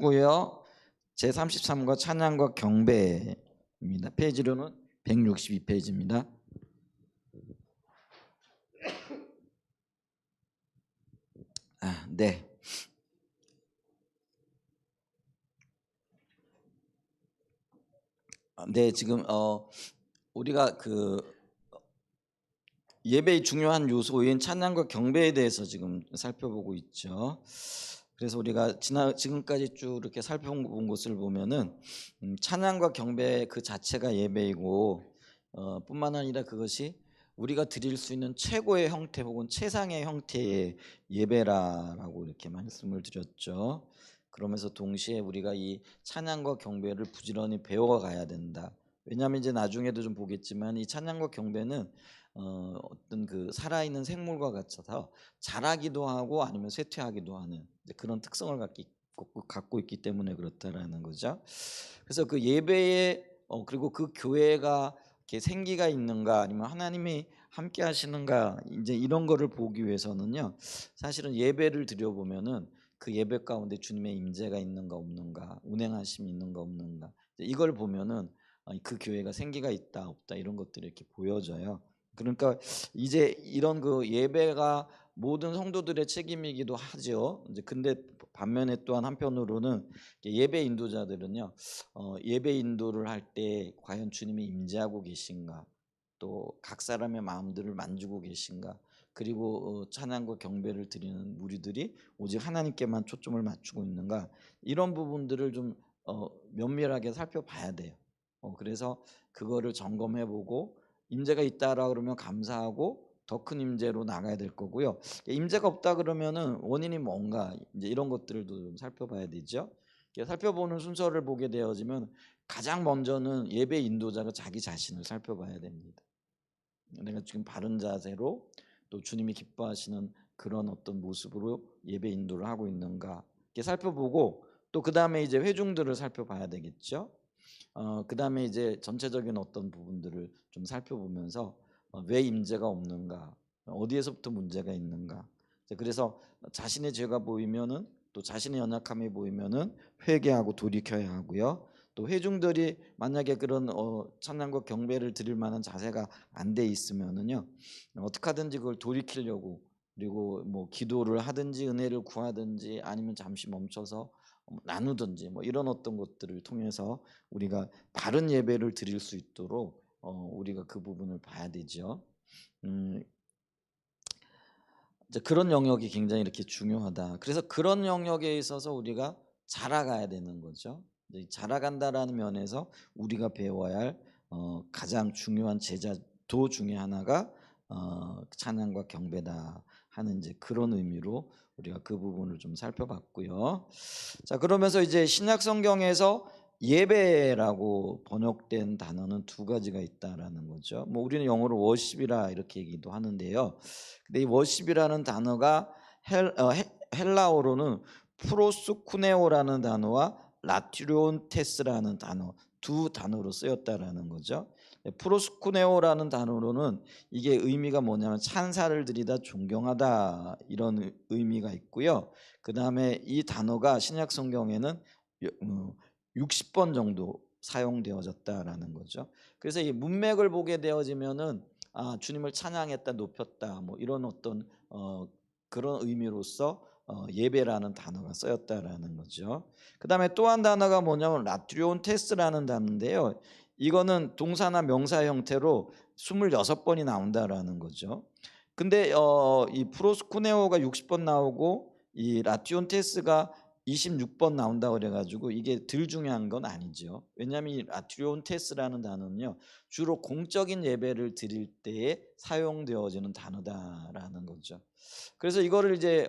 고요. 제33과 찬양과 경배입니다. 페이지로는 162페이지입니다. 네. 네, 지금 우리가 예배의 중요한 요소인 찬양과 경배에 대해서 지금 살펴보고 있죠. 그래서 우리가 지금까지 쭉 이렇게 살펴본 것을 보면은 찬양과 경배 그 자체가 예배이고 뿐만 아니라 그것이 우리가 드릴 수 있는 최고의 형태 혹은 최상의 형태의 예배라고 이렇게 말씀을 드렸죠. 그러면서 동시에 우리가 이 찬양과 경배를 부지런히 배워가야 된다. 왜냐하면 이제 나중에도 좀 보겠지만 이 찬양과 경배는 어떤 그 살아있는 생물과 같아서 자라기도 하고 아니면 쇠퇴하기도 하는 그런 특성을 갖고 있기 때문에 그렇다라는 거죠. 그래서 그 예배에 그리고 그 교회가 이렇게 생기가 있는가 아니면 하나님이 함께 하시는가 이제 이런 거를 보기 위해서는요. 사실은 예배를 드려보면은 그 예배 가운데 주님의 임재가 있는가 없는가, 운행하심이 있는가 없는가 이걸 보면은 그 교회가 생기가 있다 없다 이런 것들이 이렇게 보여져요. 그러니까 이제 이런 그 예배가 모든 성도들의 책임이기도 하죠. 이제 근데 반면에 또한 한편으로는 예배 인도자들은요, 예배 인도를 할 때 과연 주님이 임재하고 계신가, 또 각 사람의 마음들을 만지고 계신가, 그리고 찬양과 경배를 드리는 무리들이 오직 하나님께만 초점을 맞추고 있는가, 이런 부분들을 좀 면밀하게 살펴봐야 돼요. 그래서 그거를 점검해보고 임재가 있다라 그러면 감사하고 더 큰 임재로 나가야 될 거고요. 임재가 없다 그러면은 원인이 뭔가 이제 이런 것들도 좀 살펴봐야 되죠. 살펴보는 순서를 보게 되어지면 가장 먼저는 예배 인도자가 자기 자신을 살펴봐야 됩니다. 내가 지금 바른 자세로 또 주님이 기뻐하시는 그런 어떤 모습으로 예배 인도를 하고 있는가 이렇게 살펴보고 또 그 다음에 이제 회중들을 살펴봐야 되겠죠. 그 다음에 이제 전체적인 어떤 부분들을 좀 살펴보면서 왜 임재가 없는가, 어디에서부터 문제가 있는가. 그래서 자신의 죄가 보이면은 또 자신의 연약함이 보이면은 회개하고 돌이켜야 하고요. 또 회중들이 만약에 그런 찬양과 경배를 드릴 만한 자세가 안 돼 있으면은요, 어떻게 하든지 그걸 돌이키려고 그리고 뭐 기도를 하든지 은혜를 구하든지 아니면 잠시 멈춰서 나누든지 뭐 이런 어떤 것들을 통해서 우리가 바른 예배를 드릴 수 있도록 우리가 그 부분을 봐야 되죠. 음, 이제 그런 영역이 굉장히 이렇게 중요하다. 그래서 그런 영역에 있어서 우리가 자라가야 되는 거죠. 이제 자라간다라는 면에서 우리가 배워야 할 가장 중요한 제자도 중에 하나가 찬양과 경배다 하는 이제 그런 의미로 우리가 그 부분을 좀 살펴봤고요. 자, 그러면서 이제 신약 성경에서 예배라고 번역된 단어는 두 가지가 있다라는 거죠. 뭐 우리는 영어로 워십이라 이렇게 얘기도 하는데요. 근데 이 워십이라는 단어가 헬라어로는 프로스쿠네오라는 단어와 라티온테스라는 단어 두 단어로 쓰였다라는 거죠. 프로스쿠네오라는 단어로는 이게 의미가 뭐냐면 찬사를 드리다 존경하다 이런 의미가 있고요. 그 다음에 이 단어가 신약 성경에는 60번 정도 사용되어졌다라는 거죠. 그래서 이 문맥을 보게 되어지면은 주님을 찬양했다, 높였다, 뭐 이런 어떤 그런 의미로서 예배라는 단어가 쓰였다라는 거죠. 그 다음에 또 한 단어가 뭐냐면 라트리온테스라는 단어인데요. 이거는 동사나 명사 형태로 26번이 나온다라는 거죠. 근데 이 프로스쿠네오가 60번 나오고 이 라티온테스가 26번 나온다 그래가지고 이게 덜 중요한 건 아니죠. 왜냐하면 이 라티온테스라는 단어는요 주로 공적인 예배를 드릴 때에 사용되어지는 단어다라는 거죠. 그래서 이거를 이제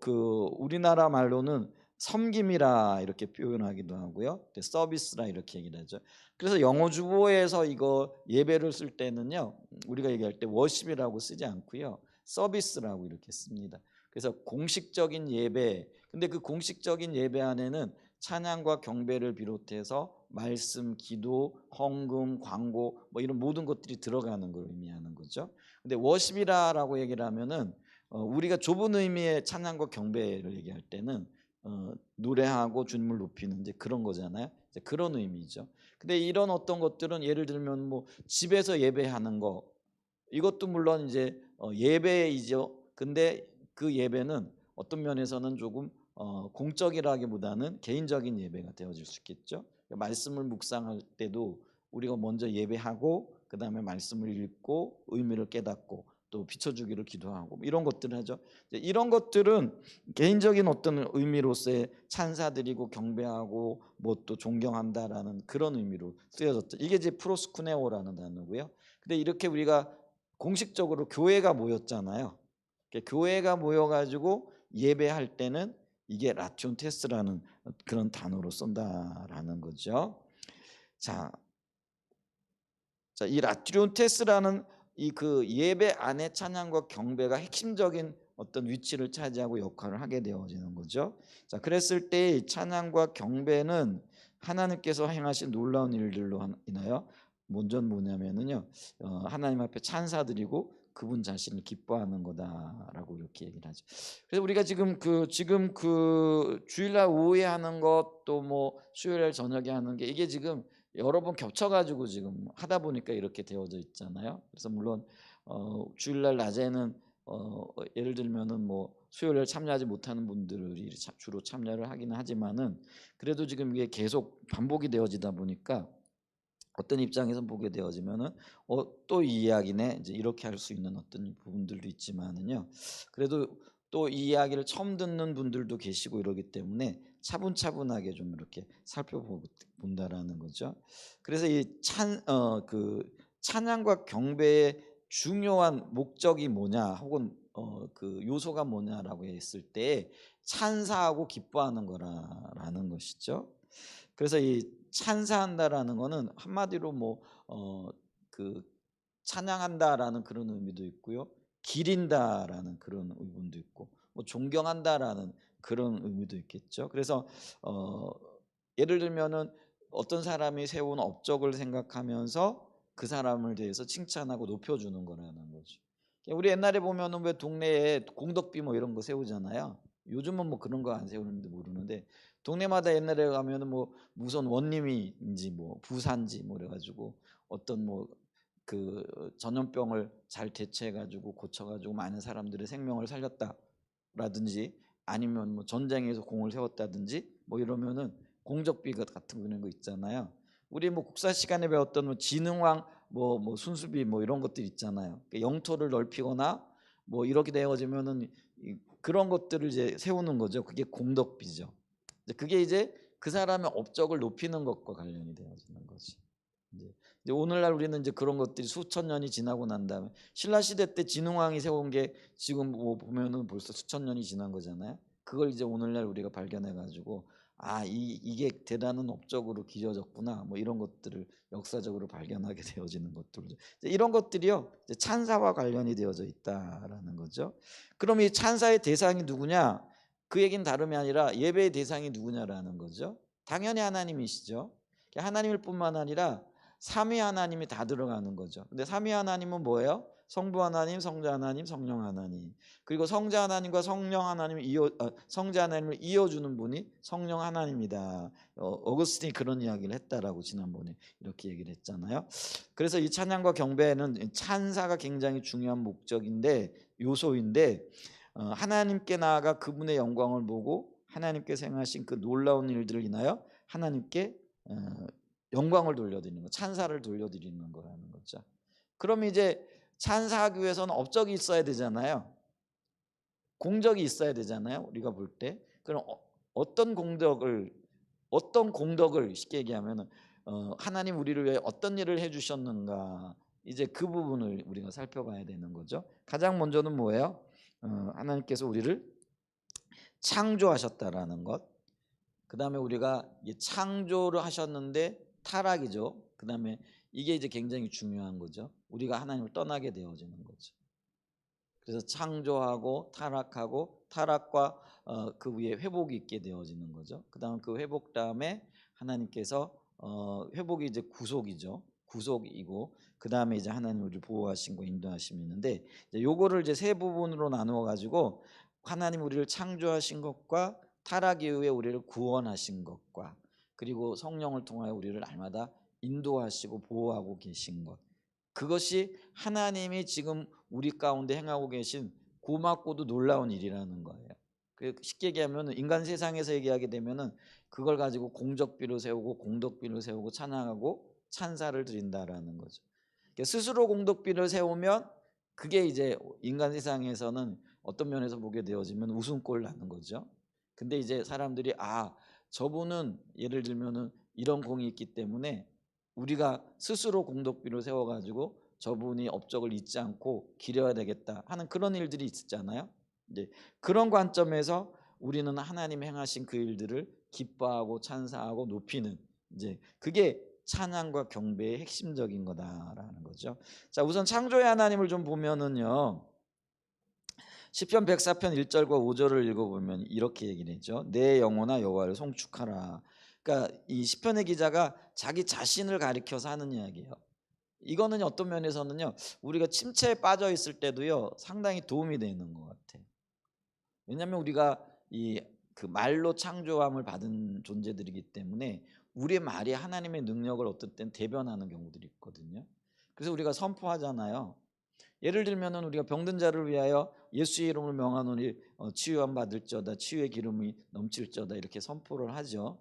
그 우리나라 말로는 섬김이라 이렇게 표현하기도 하고요, 서비스라 이렇게 얘기를 하죠. 그래서 영어 주보에서 이거 예배를 쓸 때는요 우리가 얘기할 때 워십이라고 쓰지 않고요 서비스라고 이렇게 씁니다. 그래서 공식적인 예배, 근데 그 공식적인 예배 안에는 찬양과 경배를 비롯해서 말씀, 기도, 헌금, 광고 뭐 이런 모든 것들이 들어가는 걸 의미하는 거죠. 근데 워십이라고 얘기를 하면은 우리가 좁은 의미의 찬양과 경배를 얘기할 때는 노래하고 주님을 높이는 이제 그런 거잖아요. 이제 그런 의미죠. 근데 이런 어떤 것들은 예를 들면 뭐 집에서 예배하는 거 이것도 물론 이제 예배이죠. 근데 그 예배는 어떤 면에서는 조금 공적이라기보다는 개인적인 예배가 되어질 수 있겠죠. 말씀을 묵상할 때도 우리가 먼저 예배하고 그다음에 말씀을 읽고 의미를 깨닫고 또 비춰주기를 기도하고 뭐 이런 것들을 하죠. 이런 것들은 개인적인 어떤 의미로서의 찬사드리고 경배하고 뭐 또 존경한다라는 그런 의미로 쓰여졌죠. 이게 이제 프로스쿠네오라는 단어고요. 근데 이렇게 우리가 공식적으로 교회가 모였잖아요. 교회가 모여가지고 예배할 때는 이게 라티온 테스라는 그런 단어로 쓴다라는 거죠. 자, 이 라티온 테스라는 이 그 예배 안에 찬양과 경배가 핵심적인 어떤 위치를 차지하고 역할을 하게 되어지는 거죠. 자, 그랬을 때 찬양과 경배는 하나님께서 행하신 놀라운 일들로 인하여 먼저 뭐냐면은요, 하나님 앞에 찬사드리고 그분 자신을 기뻐하는 거다라고 이렇게 얘기를 하죠. 그래서 우리가 지금 그 주일날 오후에 하는 것도 뭐 수요일 저녁에 하는 게 이게 지금 여러 번 겹쳐가지고 지금 하다 보니까 이렇게 되어져 있잖아요. 그래서 물론 주일날 낮에는 예를 들면은 뭐 수요일에 참여하지 못하는 분들이 주로 참여를 하기는 하지만은 그래도 지금 이게 계속 반복이 되어지다 보니까 어떤 입장에서 보게 되어지면은 또 이 이야기네 이제 이렇게 할 수 있는 어떤 부분들도 있지만은요. 그래도 또 이 이야기를 처음 듣는 분들도 계시고 이러기 때문에 차분차분하게 좀 이렇게 살펴본다라는 거죠. 그래서 이 찬양과 경배의 중요한 목적이 뭐냐 혹은 그 요소가 뭐냐라고 했을 때 찬사하고 기뻐하는 거라는 것이죠. 그래서 이 찬사한다라는 거는 한마디로 뭐 그 찬양한다라는 그런 의미도 있고요. 기린다라는 그런 의미도 있고 뭐 존경한다라는 그런 의미도 있겠죠. 그래서 어 예를 들면은 어떤 사람이 세운 업적을 생각하면서 그 사람을 대해서 칭찬하고 높여주는 거라는 거죠. 우리 옛날에 보면은 왜 동네에 공덕비 뭐 이런 거 세우잖아요. 요즘은 뭐 그런 거 안 세우는데 모르는데 동네마다 옛날에 가면은 뭐 무슨 원님이인지 뭐 부산지 뭐 그래가지고 어떤 뭐 그 전염병을 잘 대처해가지고 고쳐가지고 많은 사람들의 생명을 살렸다라든지 아니면 뭐 전쟁에서 공을 세웠다든지 뭐 이러면은 공적비 같은 그런 거 있잖아요. 우리 뭐 국사 시간에 배웠던 뭐 진흥왕 뭐 순수비 뭐 이런 것들 있잖아요. 영토를 넓히거나 뭐 이렇게 되어지면은 그런 것들을 이제 세우는 거죠. 그게 공덕비죠. 그게 이제 그 사람의 업적을 높이는 것과 관련이 되어지는 거지. 이제 오늘날 우리는 이제 그런 것들이 수천 년이 지나고 난 다음에 신라 시대 때 진흥왕이 세운 게 지금 뭐 보면은 벌써 수천 년이 지난 거잖아요. 그걸 이제 오늘날 우리가 발견해 가지고 이게 대단한 업적으로 기여졌구나 뭐 이런 것들을 역사적으로 발견하게 되어지는 것들 이런 것들이요 이제 찬사와 관련이 되어져 있다라는 거죠. 그럼 이 찬사의 대상이 누구냐? 그 얘기는 다름이 아니라 예배의 대상이 누구냐라는 거죠. 당연히 하나님이시죠. 하나님일 뿐만 아니라 삼위 하나님이 다 들어가는 거죠. 근데 삼위 하나님은 뭐예요? 성부 하나님, 성자 하나님, 성령 하나님. 그리고 성자 하나님과 성령 하나님을 성자 하나님을 이어주는 분이 성령 하나님이다. 어거스틴이 그런 이야기를 했다라고 지난번에 이렇게 얘기를 했잖아요. 그래서 이 찬양과 경배는 찬사가 굉장히 중요한 목적인데 요소인데 하나님께 나아가 그분의 영광을 보고 하나님께서 행하신 그 놀라운 일들을 인하여 하나님께 영광을 돌려드리는 거, 찬사를 돌려드리는 거라는 거죠. 그럼 이제 찬사하기 위해서는 업적이 있어야 되잖아요. 공덕이 있어야 되잖아요. 우리가 볼 때. 그럼 어떤 공덕을 쉽게 얘기하면은 하나님 우리를 위해 어떤 일을 해주셨는가 이제 그 부분을 우리가 살펴봐야 되는 거죠. 가장 먼저는 뭐예요? 하나님께서 우리를 창조하셨다라는 것. 그 다음에 우리가 창조를 하셨는데 타락이죠. 그 다음에 이게 이제 굉장히 중요한 거죠. 우리가 하나님을 떠나게 되어지는 거죠. 그래서 창조하고 타락하고 타락과 그 위에 회복이 있게 되어지는 거죠. 그 다음 그 회복 다음에 하나님께서 회복이 이제 구속이죠. 구속이고 그 다음에 이제 하나님 우리를 보호하신 거 인도하심이 있는데 이제 요거를 이제 세 부분으로 나누어 가지고 하나님 우리를 창조하신 것과 타락 이후에 우리를 구원하신 것과 그리고 성령을 통하여 우리를 날마다 인도하시고 보호하고 계신 것, 그것이 하나님이 지금 우리 가운데 행하고 계신 고맙고도 놀라운 일이라는 거예요. 쉽게 얘기하면 인간 세상에서 얘기하게 되면은 그걸 가지고 공적비로 세우고 공덕비로 세우고 찬양하고 찬사를 드린다라는 거죠. 그러니까 스스로 공덕비를 세우면 그게 이제 인간 세상에서는 어떤 면에서 보게 되어지면 웃음꼴 나는 거죠. 근데 이제 사람들이 저분은 예를 들면은 이런 공이 있기 때문에 우리가 스스로 공덕비를 세워가지고 저분이 업적을 잊지 않고 기려야 되겠다 하는 그런 일들이 있잖아요. 이제 그런 관점에서 우리는 하나님 행하신 그 일들을 기뻐하고 찬사하고 높이는, 이제 그게 찬양과 경배의 핵심적인 거다라는 거죠. 자, 우선 창조의 하나님을 좀 보면은요, 시편 104편 1절과 5절을 읽어보면 이렇게 얘기를 했죠. 내 영혼아 여호와를 송축하라. 그러니까 이 시편의 기자가 자기 자신을 가리켜서 하는 이야기예요. 이거는 어떤 면에서는요, 우리가 침체에 빠져 있을 때도요 상당히 도움이 되는 것 같아요. 왜냐하면 우리가 이 그 말로 창조함을 받은 존재들이기 때문에 우리의 말이 하나님의 능력을 어떤 때는 대변하는 경우들이 있거든요. 그래서 우리가 선포하잖아요. 예를 들면은 우리가 병든 자를 위하여 예수의 이름을 명하노니 치유함 받을지어다, 치유의 기름이 넘칠지어다, 이렇게 선포를 하죠.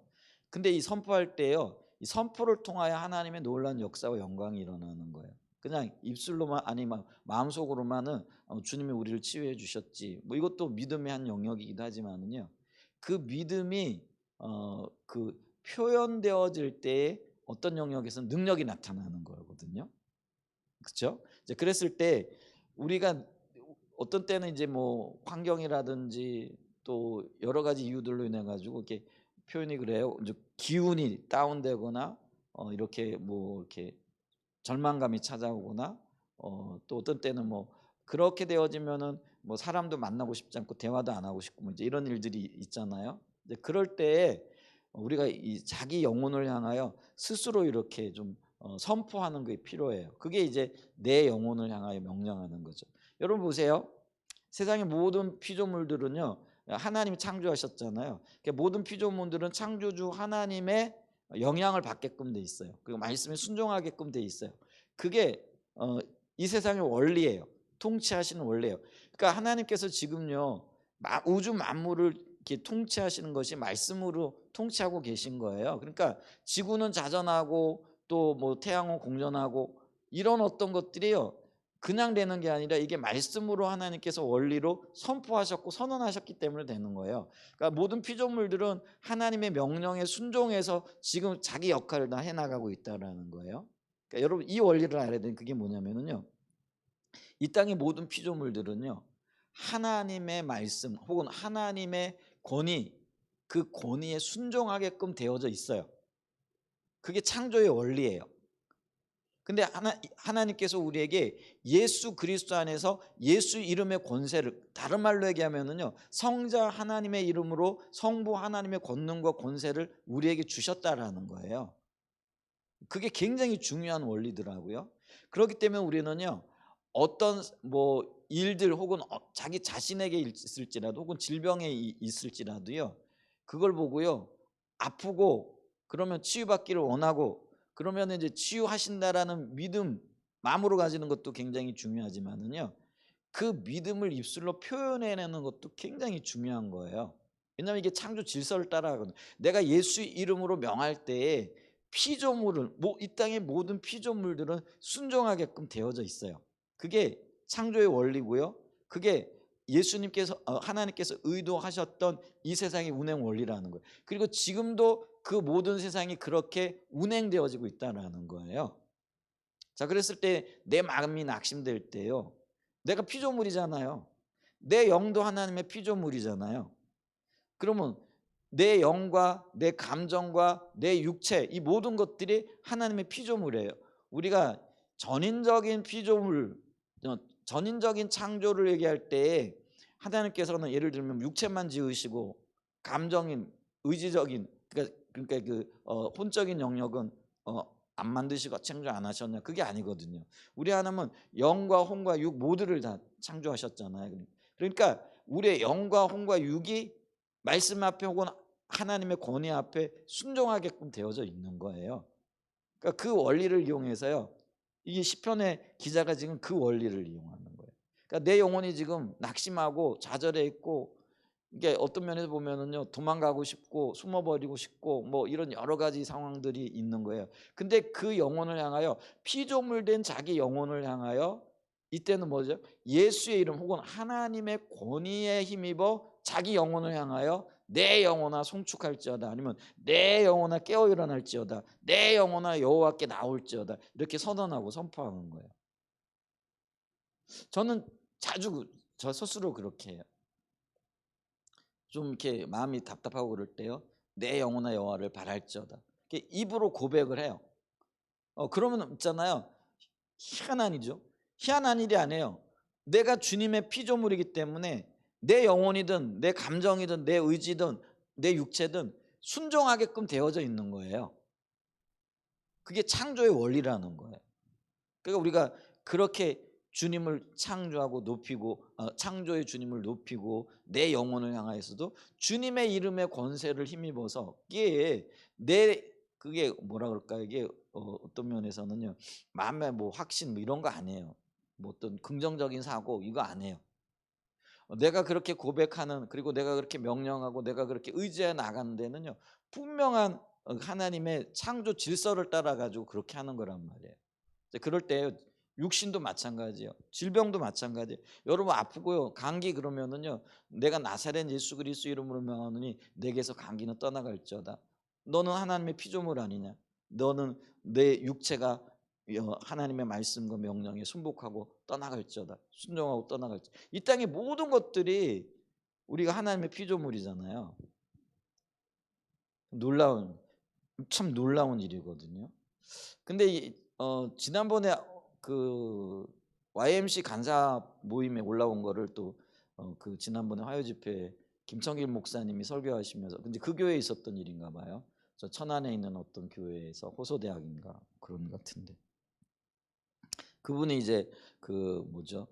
근데 이 선포할 때요, 이 선포를 통하여 하나님의 놀라운 역사와 영광이 일어나는 거예요. 그냥 입술로만 아니면 마음속으로만은 주님이 우리를 치유해 주셨지, 뭐 이것도 믿음의 한 영역이기도 하지만은요, 그 믿음이 그 표현되어질 때에 어떤 영역에서는 능력이 나타나는 거거든요. 그렇죠? 이제 그랬을 때 우리가 어떤 때는 이제 뭐 환경이라든지 또 여러 가지 이유들로 인해 가지고 이렇게 표현이 그래요. 이제 기운이 다운되거나 이렇게 뭐 이렇게 절망감이 찾아오거나 또 어떤 때는 뭐 그렇게 되어지면은 뭐 사람도 만나고 싶지 않고 대화도 안 하고 싶고 뭐 이제 이런 일들이 있잖아요. 이제 그럴 때에 우리가 이 자기 영혼을 향하여 스스로 이렇게 좀 선포하는 게 필요해요. 그게 이제 내 영혼을 향하여 명령하는 거죠. 여러분 보세요. 세상의 모든 피조물들은요, 하나님이 창조하셨잖아요. 그러니까 모든 피조물들은 창조주 하나님의 영향을 받게끔 돼 있어요. 그리고 말씀에 순종하게끔 돼 있어요. 그게 이 세상의 원리예요. 통치하시는 원리예요. 그러니까 하나님께서 지금요 우주 만물을 이렇게 통치하시는 것이 말씀으로 통치하고 계신 거예요. 그러니까 지구는 자전하고 또 뭐 태양은 공전하고 이런 어떤 것들이요 그냥 되는 게 아니라 이게 말씀으로 하나님께서 원리로 선포하셨고 선언하셨기 때문에 되는 거예요. 그러니까 모든 피조물들은 하나님의 명령에 순종해서 지금 자기 역할을 다 해나가고 있다라는 거예요. 그러니까 여러분 이 원리를 알아야 되는 그게 뭐냐면요, 이 땅의 모든 피조물들은요 하나님의 말씀 혹은 하나님의 권위, 그 권위에 순종하게끔 되어져 있어요. 그게 창조의 원리예요. 근데 하나님께서 우리에게 예수 그리스도 안에서 예수 이름의 권세를, 다른 말로 얘기하면은요 성자 하나님의 이름으로 성부 하나님의 권능과 권세를 우리에게 주셨다라는 거예요. 그게 굉장히 중요한 원리더라고요. 그렇기 때문에 우리는요 어떤 뭐 일들 혹은 자기 자신에게 있을지라도 혹은 질병에 있을지라도요 그걸 보고요 아프고 그러면 치유받기를 원하고 그러면 이제 치유하신다라는 믿음 마음으로 가지는 것도 굉장히 중요하지만은요 그 믿음을 입술로 표현해내는 것도 굉장히 중요한 거예요. 왜냐하면 이게 창조 질서를 따라가거든요. 내가 예수 이름으로 명할 때에 피조물을 이 땅의 모든 피조물들은 순종하게끔 되어져 있어요. 그게 창조의 원리고요. 그게 예수님께서 하나님께서 의도하셨던 이 세상의 운행 원리라는 거예요. 그리고 지금도 그 모든 세상이 그렇게 운행되어지고 있다는 거예요. 자, 그랬을 때 내 마음이 낙심될 때요. 내가 피조물이잖아요. 내 영도 하나님의 피조물이잖아요. 그러면 내 영과 내 감정과 내 육체 이 모든 것들이 하나님의 피조물이에요. 우리가 전인적인 피조물, 전인적인 창조를 얘기할 때 하나님께서는 예를 들면 육체만 지으시고 감정인, 의지적인 그러니까 혼적인 영역은 안 만드시고 창조 안 하셨냐, 그게 아니거든요. 우리 하나님은 영과 혼과 육 모두를 다 창조하셨잖아요. 그러니까 우리의 영과 혼과 육이 말씀 앞에 혹은 하나님의 권위 앞에 순종하게끔 되어져 있는 거예요. 그러니까 그 원리를 이용해서요. 이게 시편의 기자가 지금 그 원리를 이용하는 거예요. 그러니까 내 영혼이 지금 낙심하고 좌절해 있고 이게 어떤 면에서 보면은요. 도망가고 싶고 숨어버리고 싶고 뭐 이런 여러 가지 상황들이 있는 거예요. 근데 그 영혼을 향하여 피조물 된 자기 영혼을 향하여 이때는 뭐죠? 예수의 이름 혹은 하나님의 권위에 힘입어 자기 영혼을 향하여 내 영혼아 송축할지어다 아니면 내 영혼아 깨어 일어날지어다 내 영혼아 여호와께 나올지어다 이렇게 선언하고 선포하는 거예요. 저는 자주 저 스스로 그렇게 해요. 좀 이렇게 마음이 답답하고 그럴 때요. 내 영혼아 여호와를 바랄지어다. 이렇게 입으로 고백을 해요. 그러면 있잖아요. 희한한 일이죠. 희한한 일이 아니에요. 내가 주님의 피조물이기 때문에 내 영혼이든 내 감정이든 내 의지든 내 육체든 순종하게끔 되어져 있는 거예요. 그게 창조의 원리라는 거예요. 그러니까 우리가 그렇게 주님을 창조하고 높이고 창조의 주님을 높이고 내 영혼을 향하여서도 주님의 이름의 권세를 힘입어서 이게 내 그게 뭐라 그럴까요? 이게 어떤 면에서는요. 마음의 뭐 확신 뭐 이런 거 아니에요. 뭐 어떤 긍정적인 사고 이거 아니에요. 내가 그렇게 고백하는 그리고 내가 그렇게 명령하고 내가 그렇게 의지해 나가는 데는요. 분명한 하나님의 창조 질서를 따라 가지고 그렇게 하는 거란 말이에요. 그럴 때 육신도 마찬가지예요. 질병도 마찬가지예요. 여러분 아프고요. 감기 그러면은요. 내가 나사렛 예수 그리스도 이름으로 명하노니 내게서 감기는 떠나갈지어다. 너는 하나님의 피조물 아니냐? 너는 내 육체가 하나님의 말씀과 명령에 순복하고 떠나갈지어다. 순종하고 떠나갈지. 이 땅의 모든 것들이 우리가 하나님의 피조물이잖아요. 놀라운 참 놀라운 일이거든요. 근데 지난번에 그 YMC 간사 모임에 올라온 거를 또 그 지난번에 화요 집회 김성길 목사님이 설교하시면서 근데 그 교회에 있었던 일인가 봐요. 저 천안에 있는 어떤 교회에서 호소대학인가 그런 것 같은데 그분이 이제 그 뭐죠?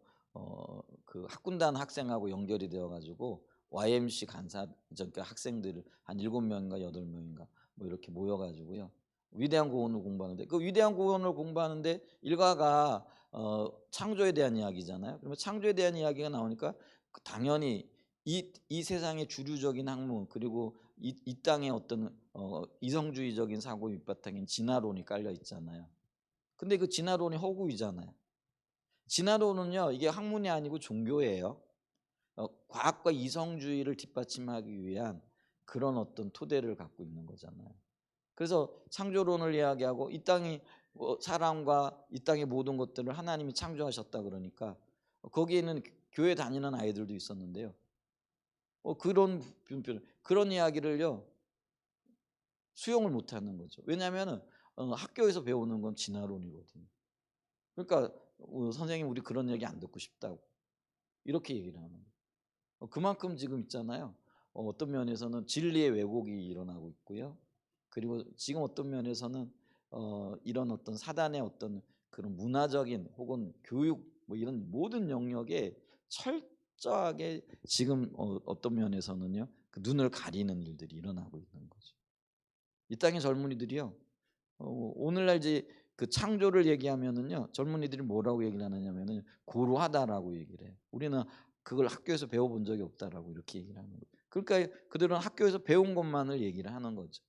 그 학군단 학생하고 연결이 되어 가지고 YMC 간사 그러니까 학생들을 한 7명인가 8명인가 뭐 이렇게 모여 가지고요. 위대한 구원을 공부하는데 그 위대한 구원을 공부하는데 일과가 창조에 대한 이야기잖아요. 그러면 창조에 대한 이야기가 나오니까 당연히 이 세상의 주류적인 학문 그리고 이 땅의 어떤 이성주의적인 사고 밑바탕인 진화론이 깔려 있잖아요. 근데 그 진화론이 허구이잖아요. 진화론은요. 이게 학문이 아니고 종교예요. 과학과 이성주의를 뒷받침하기 위한 그런 어떤 토대를 갖고 있는 거잖아요. 그래서 창조론을 이야기하고 이 땅이 사람과 이 땅의 모든 것들을 하나님이 창조하셨다 그러니까 거기에는 교회 다니는 아이들도 있었는데요. 그런 이야기를요. 수용을 못 하는 거죠. 왜냐하면 학교에서 배우는 건 진화론이거든요. 그러니까 선생님 우리 그런 얘기 안 듣고 싶다고 이렇게 얘기를 하는 거예요. 그만큼 지금 있잖아요. 어떤 면에서는 진리의 왜곡이 일어나고 있고요. 그리고 지금 어떤 면에서는 이런 어떤 사단의 어떤 그런 문화적인 혹은 교육 뭐 이런 모든 영역에 철저하게 지금 어떤 면에서는요. 그 눈을 가리는 일들이 일어나고 있는 거죠. 이 땅의 젊은이들이요. 오늘날 이제 그 창조를 얘기하면은요. 젊은이들이 뭐라고 얘기를 하느냐면은 고루하다라고 얘기를 해요. 우리는 그걸 학교에서 배워본 적이 없다라고 이렇게 얘기를 하는 거예요. 그러니까 그들은 학교에서 배운 것만을 얘기를 하는 거죠.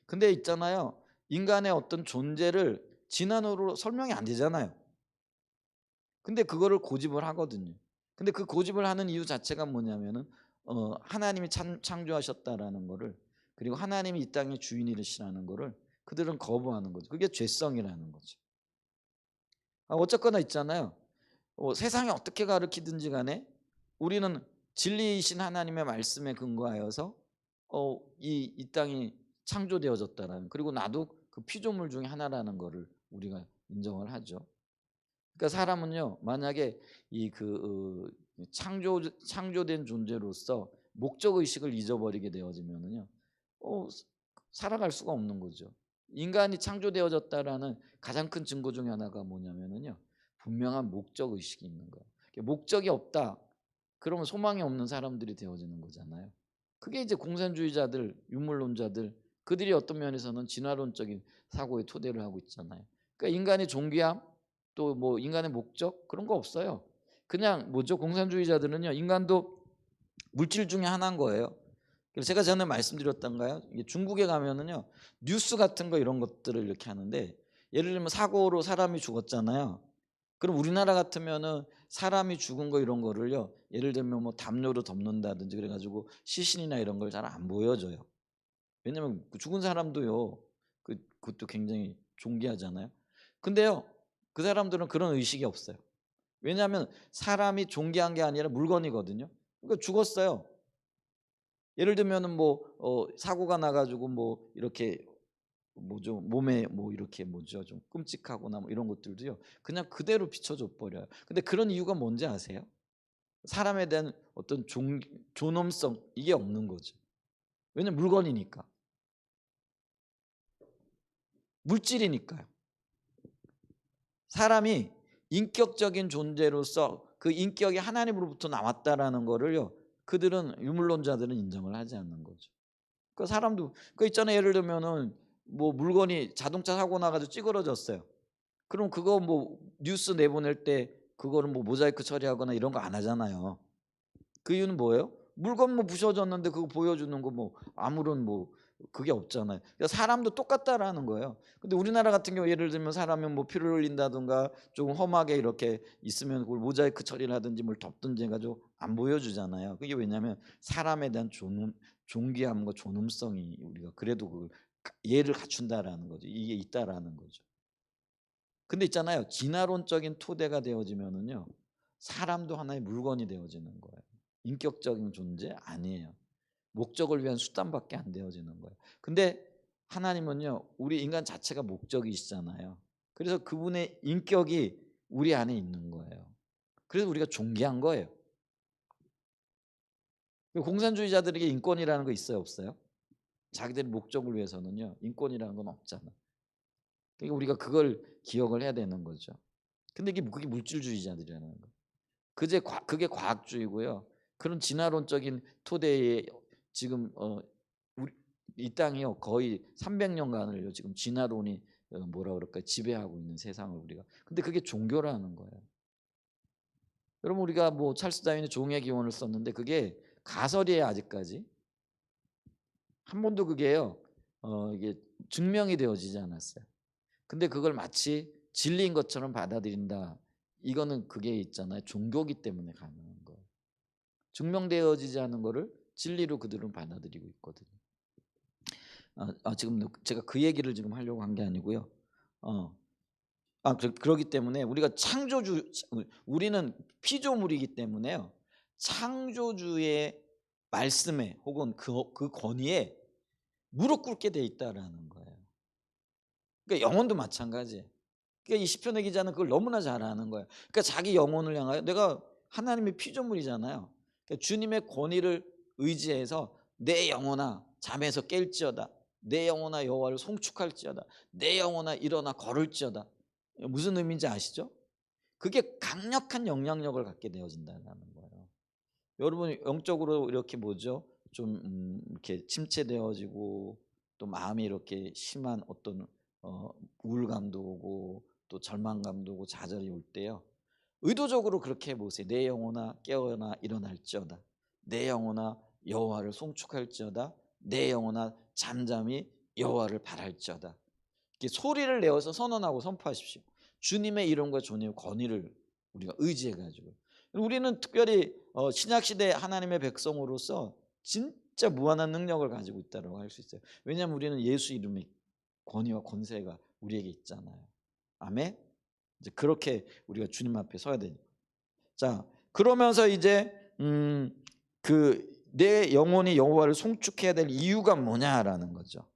근데 있잖아요. 인간의 어떤 존재를 진화론으로 설명이 안 되잖아요. 근데 그거를 고집을 하거든요. 근데 그 고집을 하는 이유 자체가 뭐냐면은 하나님이 창조하셨다라는 거를 그리고 하나님이 이 땅의 주인이시라는 거를 그들은 거부하는 거죠. 그게 죄성이라는 거죠. 어쨌거나 있잖아요. 세상이 어떻게 가르치든지 간에 우리는 진리이신 하나님의 말씀에 근거하여서 이 땅이 창조되어졌다라는 그리고 나도 그 피조물 중에 하나라는 거를 우리가 인정을 하죠. 그러니까 사람은요 만약에 이 그 창조된 존재로서 목적 의식을 잊어버리게 되어지면은요 살아갈 수가 없는 거죠. 인간이 창조되어졌다라는 가장 큰 증거 중에 하나가 뭐냐면은요 분명한 목적 의식이 있는 거예요. 목적이 없다. 그러면 소망이 없는 사람들이 되어지는 거잖아요. 그게 이제 공산주의자들, 유물론자들, 그들이 어떤 면에서는 진화론적인 사고의 토대를 하고 있잖아요. 그러니까 인간의 존귀함, 또 뭐 인간의 목적, 그런 거 없어요. 그냥 뭐죠? 공산주의자들은요, 인간도 물질 중에 하나인 거예요. 그래서 제가 전에 말씀드렸던가요? 이게 중국에 가면은요, 뉴스 같은 거 이런 것들을 이렇게 하는데, 예를 들면 사고로 사람이 죽었잖아요. 그럼 우리나라 같으면은 사람이 죽은 거 이런 거를요, 예를 들면 뭐 담요로 덮는다든지 그래가지고 시신이나 이런 걸 잘 안 보여줘요. 왜냐면 그 죽은 사람도요, 그것도 굉장히 존귀하잖아요. 근데요, 그 사람들은 그런 의식이 없어요. 왜냐하면 사람이 존귀한 게 아니라 물건이거든요. 그러니까 죽었어요. 예를 들면은 뭐 사고가 나가지고 뭐 이렇게 뭐죠, 몸에 뭐 이렇게 뭐죠, 좀 끔찍하거나 뭐 이런 것들도요, 그냥 그대로 비춰줘 버려요. 근데 그런 이유가 뭔지 아세요? 사람에 대한 어떤 존엄성, 이게 없는 거죠. 왜냐면 물건이니까, 물질이니까요. 사람이 인격적인 존재로서 그 인격이 하나님으로부터 나왔다라는 거를요, 그들은, 유물론자들은 인정을 하지 않는 거죠. 그 사람도 그 있잖아요. 예를 들면은 뭐 물건이 자동차 사고 나가지고 찌그러졌어요. 그럼 그거 뭐 뉴스 내보낼 때 그거를 뭐 모자이크 처리하거나 이런 거 안 하잖아요. 그 이유는 뭐예요? 물건 뭐 부셔졌는데 그거 보여주는 거 뭐 아무런 뭐 그게 없잖아요. 그러니까 사람도 똑같다라는 거예요. 근데 우리나라 같은 경우 예를 들면 사람이 뭐 피를 흘린다든가 좀 험하게 이렇게 있으면 그걸 모자이크 처리를 하든지 뭘 덮든지 해가지고 안 보여주잖아요. 그게 왜냐하면 사람에 대한 존귀함과 존엄성이, 우리가 그래도 그 예를 갖춘다라는 거죠. 이게 있다라는 거죠. 근데 있잖아요, 진화론적인 토대가 되어지면은요, 사람도 하나의 물건이 되어지는 거예요. 인격적인 존재 아니에요. 목적을 위한 수단밖에 안 되어지는 거예요. 근데 하나님은요, 우리 인간 자체가 목적이시잖아요. 그래서 그분의 인격이 우리 안에 있는 거예요. 그래서 우리가 존귀한 거예요. 공산주의자들에게 인권이라는 거 있어요, 없어요? 자기들의 목적을 위해서는요, 인권이라는 건 없잖아. 그러니까 우리가 그걸 기억을 해야 되는 거죠. 근데 그게 물질주의자들이라는 거예요. 그게 과학주의고요. 그런 진화론적인 토대에 지금 우리 이 땅이요, 거의 300년간을요 지금 진화론이 뭐라 그럴까, 지배하고 있는 세상을 우리가. 근데 그게 종교라는 거예요. 여러분, 우리가 뭐 찰스 다윈의 종의 기원을 썼는데 그게 가설이에요. 아직까지 한 번도 그게요 이게 증명이 되어지지 않았어요. 근데 그걸 마치 진리인 것처럼 받아들인다. 이거는 그게 있잖아요, 종교기 때문에 가능한 거예요. 증명되어지지 않은 거를 진리로 그들은 받아들이고 있거든요. 지금 제가 그 얘기를 지금 하려고 한 게 아니고요. 어, 그러기 때문에 우리가 우리는 피조물이기 때문에요, 창조주의 말씀에 혹은 그 권위에 무릎 꿇게 돼 있다라는 거예요. 그러니까 영혼도 마찬가지예요. 그러니까 이 시편의 기자는 그걸 너무나 잘 아는 거예요. 그러니까 자기 영혼을 향하여, 내가 하나님의 피조물이잖아요. 그러니까 주님의 권위를 의지해서 내 영혼아 잠에서 깰지어다, 내 영혼아 여호와를 송축할지어다, 내 영혼아 일어나 걸을지어다. 무슨 의미인지 아시죠? 그게 강력한 영향력을 갖게 되어진다는 거예요. 여러분, 영적으로 이렇게 뭐죠? 좀 이렇게 침체되어지고 또 마음이 이렇게 심한 어떤 우울감도 오고 또 절망감도 오고 좌절이 올 때요, 의도적으로 그렇게 해보세요. 내 영혼아 깨어나 일어날지어다, 내 영혼아 여호와를 송축할지어다, 내 영혼아 잠잠히 여호와를 바랄지어다. 이렇게 소리를 내어서 선언하고 선포하십시오. 주님의 이름과 존의 권위를 우리가 의지해가지고. 우리는 특별히 신약시대 하나님의 백성으로서 진짜 무한한 능력을 가지고 있다고 할 수 있어요. 왜냐하면 우리는 예수 이름의 권위와 권세가 우리에게 있잖아요. 아멘. 이제 그렇게 우리가 주님 앞에 서야 되니까. 자, 그러면서 이제 그 내 영혼이 여호와를 송축해야 될 이유가 뭐냐라는 거죠.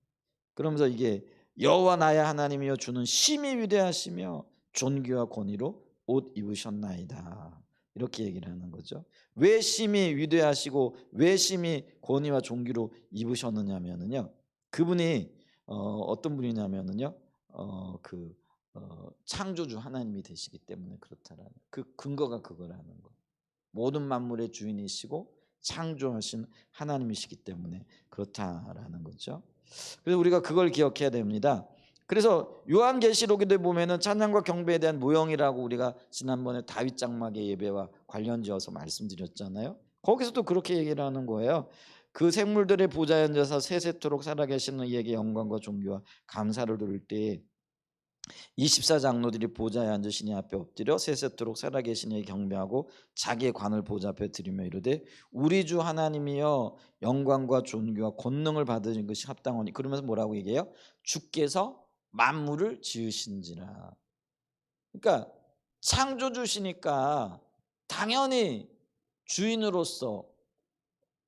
그러면서 이게 여호와 나의 하나님이여 주는 심히 위대하시며 존귀와 권위로 옷 입으셨나이다. 이렇게 얘기를 하는 거죠. 왜 심히 위대하시고 왜 심히 권위와 존귀로 입으셨느냐면은요, 그분이 어떤 분이냐면은요, 창조주 하나님이 되시기 때문에 그렇다라는 그 근거가 그거라는 거. 모든 만물의 주인이시고 창조하신 하나님이시기 때문에 그렇다라는 거죠. 그래서 우리가 그걸 기억해야 됩니다. 그래서 요한계시록에 보면은 찬양과 경배에 대한 모형이라고 우리가 지난번에 다윗 장막의 예배와 관련지어서 말씀드렸잖아요. 거기서도 그렇게 얘기를 하는 거예요. 그 생물들의 보좌에 앉아서 세세토록 살아계시는 이에게 영광과 존귀와 감사를 돌릴 때에 24장로들이 보좌에 앉으시니 앞에 엎드려 세세토록 살아계신 이에게 경배하고 자기의 관을 보좌 앞에 드리며 이르되 우리 주 하나님이여 영광과 존귀와 권능을 받으신 것이 합당하니. 그러면서 뭐라고 얘기해요? 주께서 만물을 지으신지라. 그러니까 창조주시니까 당연히 주인으로서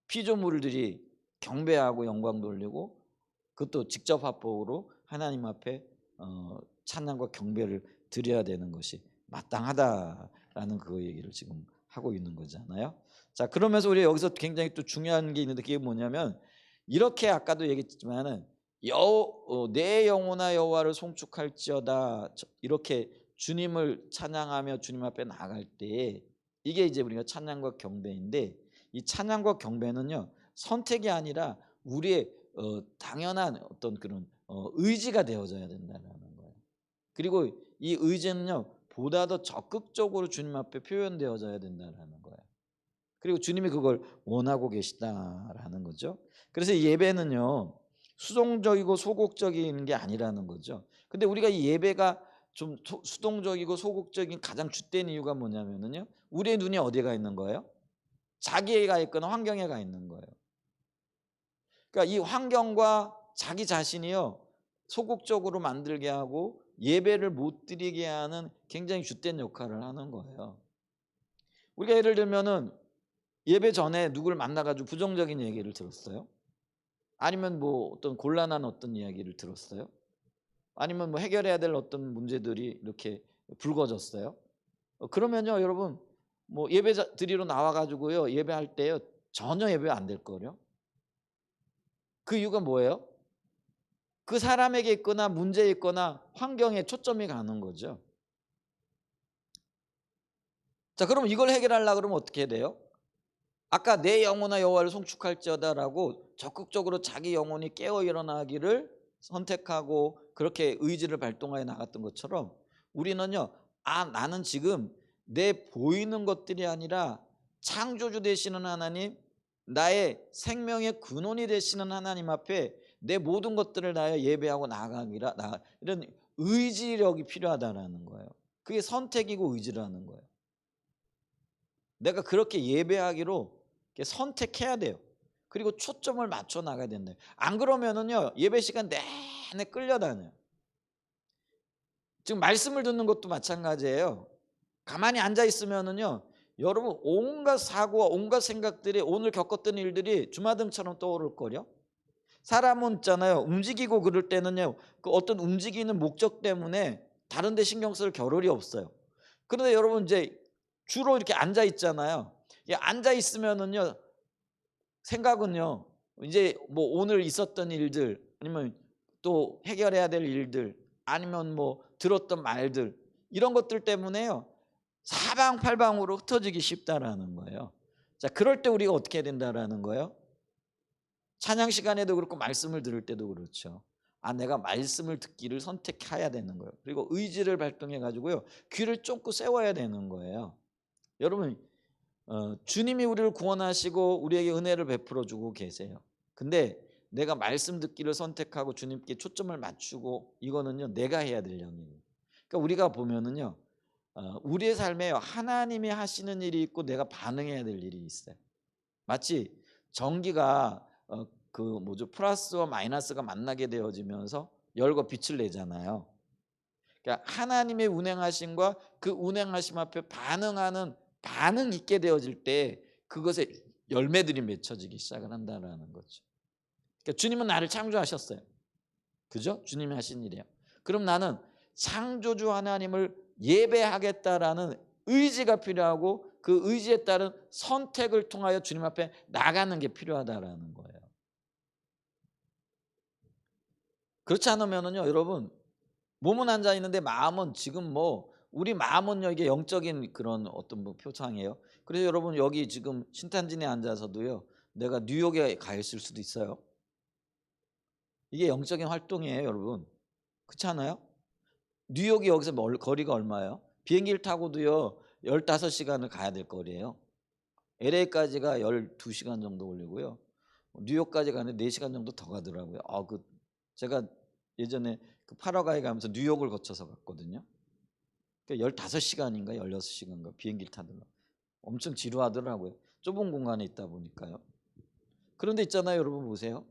피조물들이 경배하고 영광 돌리고 그것도 직접 합법으로 하나님 앞에 찬양과 경배를 드려야 되는 것이 마땅하다라는 그 얘기를 지금 하고 있는 거잖아요. 자, 그러면서 우리 여기서 굉장히 또 중요한 게 있는데 그게 뭐냐면 이렇게 아까도 얘기했지만은 내 영혼아 여호와를 송축할지어다 이렇게 주님을 찬양하며 주님 앞에 나갈 때 이게 이제 우리가 찬양과 경배인데 이 찬양과 경배는요 선택이 아니라 우리의 당연한 어떤 그런 의지가 되어져야 된다는 거예요. 그리고 이 의지는요 보다 더 적극적으로 주님 앞에 표현되어져야 된다는 거예요. 그리고 주님이 그걸 원하고 계시다라는 거죠. 그래서 예배는요 수동적이고 소극적인 게 아니라는 거죠. 근데 우리가 이 예배가 좀 수동적이고 소극적인 가장 주된 이유가 뭐냐면요 우리의 눈이 어디가 있는 거예요? 자기가 있거나 환경에 가 있는 거예요. 그러니까 이 환경과 자기 자신이요 소극적으로 만들게 하고 예배를 못 드리게 하는 굉장히 주된 역할을 하는 거예요. 우리가 예를 들면은 예배 전에 누구를 만나가지고 부정적인 얘기를 들었어요? 아니면 뭐 어떤 곤란한 어떤 이야기를 들었어요? 아니면 뭐 해결해야 될 어떤 문제들이 이렇게 불거졌어요? 그러면요 여러분 뭐 예배 드리러 나와가지고요 예배할 때요 전혀 예배 안 될 거요. 그 이유가 뭐예요? 그 사람에게 있거나 문제에 있거나 환경에 초점이 가는 거죠. 자, 그럼 이걸 해결하려고 그러면 어떻게 해야 돼요? 아까 내 영혼아 여호와를 송축할지어다라고 적극적으로 자기 영혼이 깨어 일어나기를 선택하고 그렇게 의지를 발동하여 나갔던 것처럼 우리는요 나는 지금 내 보이는 것들이 아니라 창조주 되시는 하나님, 나의 생명의 근원이 되시는 하나님 앞에 내 모든 것들을 다하여 예배하고 나아가기라 이런 의지력이 필요하다라는 거예요. 그게 선택이고 의지라는 거예요. 내가 그렇게 예배하기로 선택해야 돼요. 그리고 초점을 맞춰 나가야 된다. 안 그러면은요 예배 시간 내내 끌려다녀요. 지금 말씀을 듣는 것도 마찬가지예요. 가만히 앉아 있으면은요 여러분 온갖 사고와 온갖 생각들이 오늘 겪었던 일들이 주마등처럼 떠오를 거요. 사람은 있잖아요 움직이고 그럴 때는요 그 어떤 움직이는 목적 때문에 다른 데 신경 쓸 겨를이 없어요. 그런데 여러분 이제 주로 이렇게 앉아 있잖아요. 앉아 있으면은요 생각은요 이제 뭐 오늘 있었던 일들 아니면 또 해결해야 될 일들 아니면 뭐 들었던 말들 이런 것들 때문에요 사방팔방으로 흩어지기 쉽다라는 거예요. 자, 그럴 때 우리가 어떻게 해야 된다라는 거예요? 찬양 시간에도 그렇고 말씀을 들을 때도 그렇죠. 내가 말씀을 듣기를 선택해야 되는 거예요. 그리고 의지를 발동해 가지고요 귀를 쫑긋 세워야 되는 거예요. 여러분 주님이 우리를 구원하시고 우리에게 은혜를 베풀어 주고 계세요. 근데 내가 말씀 듣기를 선택하고 주님께 초점을 맞추고 이거는요 내가 해야 될 영역이에요. 그러니까 우리가 보면은요 우리의 삶에 하나님이 하시는 일이 있고 내가 반응해야 될 일이 있어요. 마치 전기가 그 뭐죠 플러스와 마이너스가 만나게 되어지면서 열과 빛을 내잖아요. 그러니까 하나님의 운행하심과 그 운행하심 앞에 반응하는 반응 있게 되어질 때 그것에 열매들이 맺혀지기 시작을 한다는 거죠. 그러니까 주님은 나를 창조하셨어요. 그죠? 주님이 하신 일이에요. 그럼 나는 창조주 하나님을 예배하겠다라는 의지가 필요하고 그 의지에 따른 선택을 통하여 주님 앞에 나가는 게 필요하다라는 거예요. 그렇지 않으면은요, 여러분 몸은 앉아 있는데 마음은 지금 뭐 우리 마음은요 이게 영적인 그런 어떤 뭐 표상이에요. 그래서 여러분 여기 지금 신탄진에 앉아서도요 내가 뉴욕에 가 있을 수도 있어요. 이게 영적인 활동이에요, 여러분. 그렇지 않아요? 뉴욕이 여기서 거리가 얼마예요? 비행기를 타고도요 15시간을 가야 될 거리예요. LA까지가 12시간 정도 걸리고요. 뉴욕까지 가는데 4시간 정도 더 가더라고요. 제가 예전에 그 파라과이 가면서 뉴욕을 거쳐서 갔거든요. 그러니까 15시간인가 16시간인가 비행기를 타더라고요. 엄청 지루하더라고요. 좁은 공간에 있다 보니까요. 그런데 있잖아요, 여러분 보세요.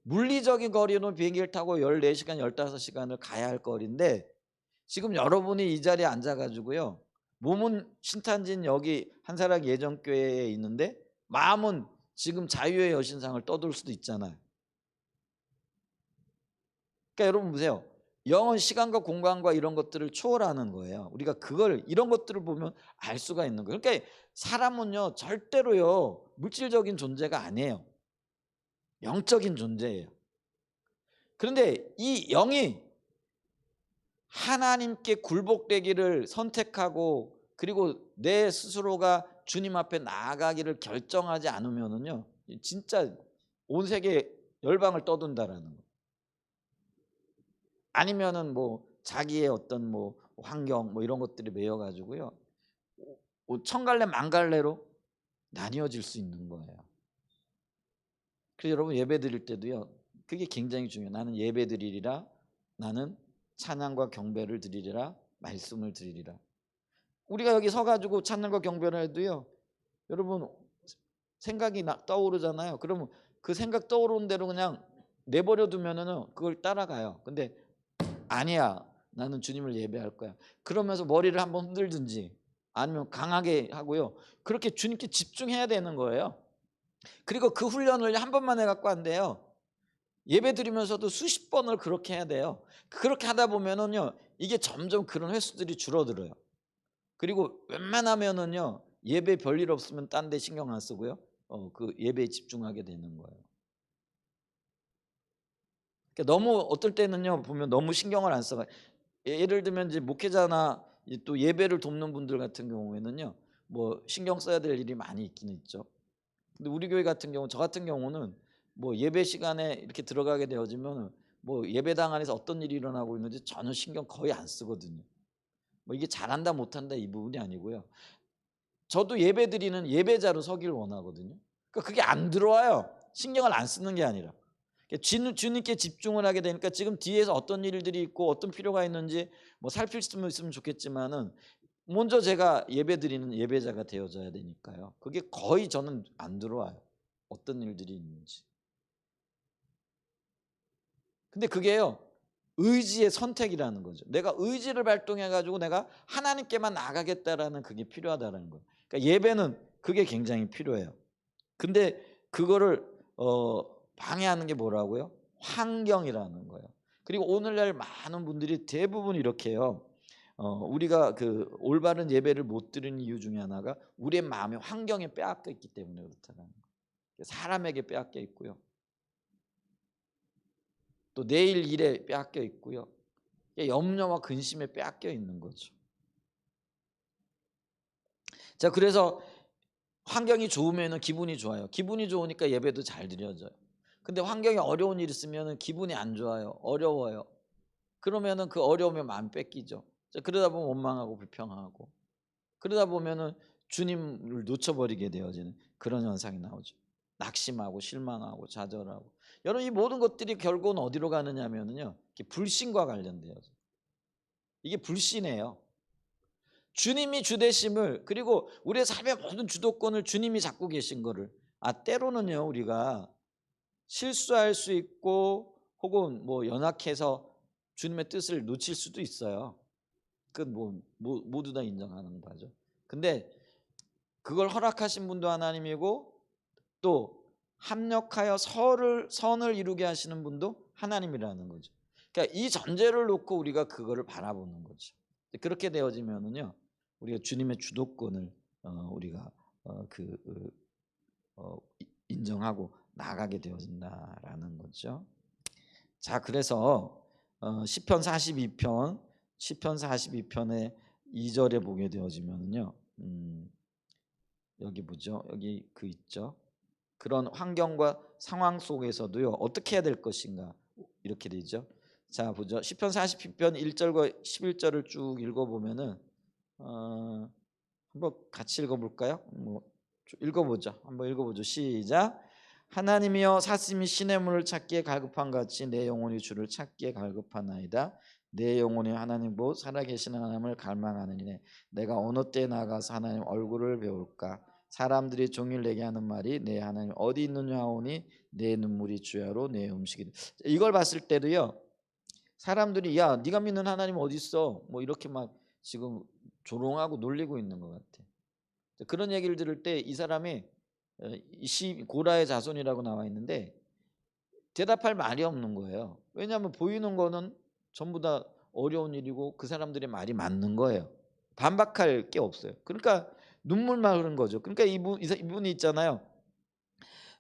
물리적인 거리는 비행기를 타고 14시간, 15시간을 가야 할 거리인데 지금 여러분이 이 자리에 앉아가지고요. 몸은 신탄진 여기 한사랑 예정교회에 있는데 마음은 지금 자유의 여신상을 떠돌 수도 있잖아요. 그러니까 여러분 보세요. 영은 시간과 공간과 이런 것들을 초월하는 거예요. 우리가 이런 것들을 보면 알 수가 있는 거예요. 그러니까 사람은요 절대로요 물질적인 존재가 아니에요. 영적인 존재예요. 그런데 이 영이 하나님께 굴복되기를 선택하고 그리고 내 스스로가 주님 앞에 나아가기를 결정하지 않으면은요 진짜 온 세계 열방을 떠돈다라는 거. 아니면은 뭐 자기의 어떤 뭐 환경 뭐 이런 것들이 매여 가지고요 천갈래 만갈래로 나뉘어질 수 있는 거예요. 그래서 여러분 예배 드릴 때도요 그게 굉장히 중요해요. 나는 예배 드리리라, 나는 찬양과 경배를 드리리라, 말씀을 드리리라. 우리가 여기 서가지고 찬양과 경배를 해도요 여러분 생각이 떠오르잖아요. 그러면 그 생각 떠오르는 대로 그냥 내버려 두면은 그걸 따라가요. 근데 아니야, 나는 주님을 예배할 거야. 그러면서 머리를 한번 흔들든지 아니면 강하게 하고요 그렇게 주님께 집중해야 되는 거예요. 그리고 그 훈련을 한 번만 해갖고 안 돼요. 예배 드리면서도 수십 번을 그렇게 해야 돼요. 그렇게 하다 보면은요 이게 점점 그런 횟수들이 줄어들어요. 그리고 웬만하면은요 예배 별일 없으면 딴 데 신경 안 쓰고요 그 예배에 집중하게 되는 거예요. 그러니까 너무 어떨 때는요 보면 너무 신경을 안 써요. 예를 들면 이제 목회자나 또 예배를 돕는 분들 같은 경우에는요 뭐 신경 써야 될 일이 많이 있긴 있죠. 근데 우리 교회 같은 경우 저 같은 경우는 뭐 예배 시간에 이렇게 들어가게 되어지면 뭐 예배당 안에서 어떤 일이 일어나고 있는지 전혀 신경 거의 안 쓰거든요. 뭐 이게 잘한다 못한다 이 부분이 아니고요. 저도 예배드리는 예배자로 서기를 원하거든요. 그러니까 그게 안 들어와요. 신경을 안 쓰는 게 아니라. 주님께 집중을 하게 되니까 지금 뒤에서 어떤 일들이 있고 어떤 필요가 있는지 뭐 살필 수 있으면 좋겠지만은 먼저 제가 예배드리는 예배자가 되어져야 되니까요. 그게 거의 저는 안 들어와요. 어떤 일들이 있는지. 근데 그게요. 의지의 선택이라는 거죠. 내가 의지를 발동해 가지고 내가 하나님께만 나가겠다라는 그게 필요하다는 거예요. 그러니까 예배는 그게 굉장히 필요해요. 근데 그거를 방해하는 게 뭐라고요? 환경이라는 거예요. 그리고 오늘날 많은 분들이 대부분 이렇게 해요. 우리가 그 올바른 예배를 못 드리는 이유 중에 하나가 우리의 마음의 환경에 빼앗겨 있기 때문에 그렇다는 거예요. 사람에게 빼앗겨 있고요. 또 내일 일에 빼앗겨 있고요. 염려와 근심에 빼앗겨 있는 거죠. 자, 그래서 환경이 좋으면 기분이 좋아요. 기분이 좋으니까 예배도 잘 드려져요. 근데 환경이 어려운 일 있으면 기분이 안 좋아요. 어려워요. 그러면은 그 어려움에 마음 뺏기죠. 자, 그러다 보면 원망하고 불평하고 그러다 보면은 주님을 놓쳐버리게 되어지는 그런 현상이 나오죠. 낙심하고 실망하고 좌절하고. 여러분 이 모든 것들이 결국은 어디로 가느냐면요. 불신과 관련돼요. 이게 불신이에요. 주님이 주되심을 그리고 우리의 삶의 모든 주도권을 주님이 잡고 계신 거를 때로는요 우리가 실수할 수 있고 혹은 뭐 연약해서 주님의 뜻을 놓칠 수도 있어요. 그건 뭐 모두 다 인정하는 바죠. 근데 그걸 허락하신 분도 하나님이고 또 합력하여 선을 이루게 하시는 분도 하나님이라는 거죠. 그러니까 이 전제를 놓고 우리가 그거를 바라보는 거죠. 그렇게 되어지면은요 우리가 주님의 주도권을 우리가 인정하고 나가게 되어진다라는 거죠. 자, 그래서 시편 42편에 2절에 보게 되어지면은요. 여기 보죠. 여기 그 있죠. 그런 환경과 상황 속에서도요. 어떻게 해야 될 것인가 이렇게 되죠. 자 보죠. 시편 40편 1절과 11절을 쭉 읽어보면은 한번 같이 읽어볼까요? 뭐 읽어보죠. 한번 읽어보죠. 시작. 하나님이여 사슴이 시냇물을 찾기에 갈급한 같이 내 영혼이 주를 찾기에 갈급하나이다. 내 영혼이 하나님 곧 살아계신 하나님을 갈망하느니 내가 어느 때 나가서 하나님 얼굴을 배울까. 사람들이 종일 내게 하는 말이 내 하나님 어디 있느냐 하오니 내 눈물이 주야로 내 음식이. 이걸 봤을 때도요. 사람들이 야 네가 믿는 하나님 어디 있어? 뭐 이렇게 막 지금 조롱하고 놀리고 있는 것 같아. 그런 얘기를 들을 때 이 사람이 고라의 자손이라고 나와 있는데 대답할 말이 없는 거예요. 왜냐하면 보이는 거는 전부 다 어려운 일이고 그 사람들의 말이 맞는 거예요. 반박할 게 없어요. 그러니까 눈물만 흐른 거죠. 그러니까 이분이 있잖아요.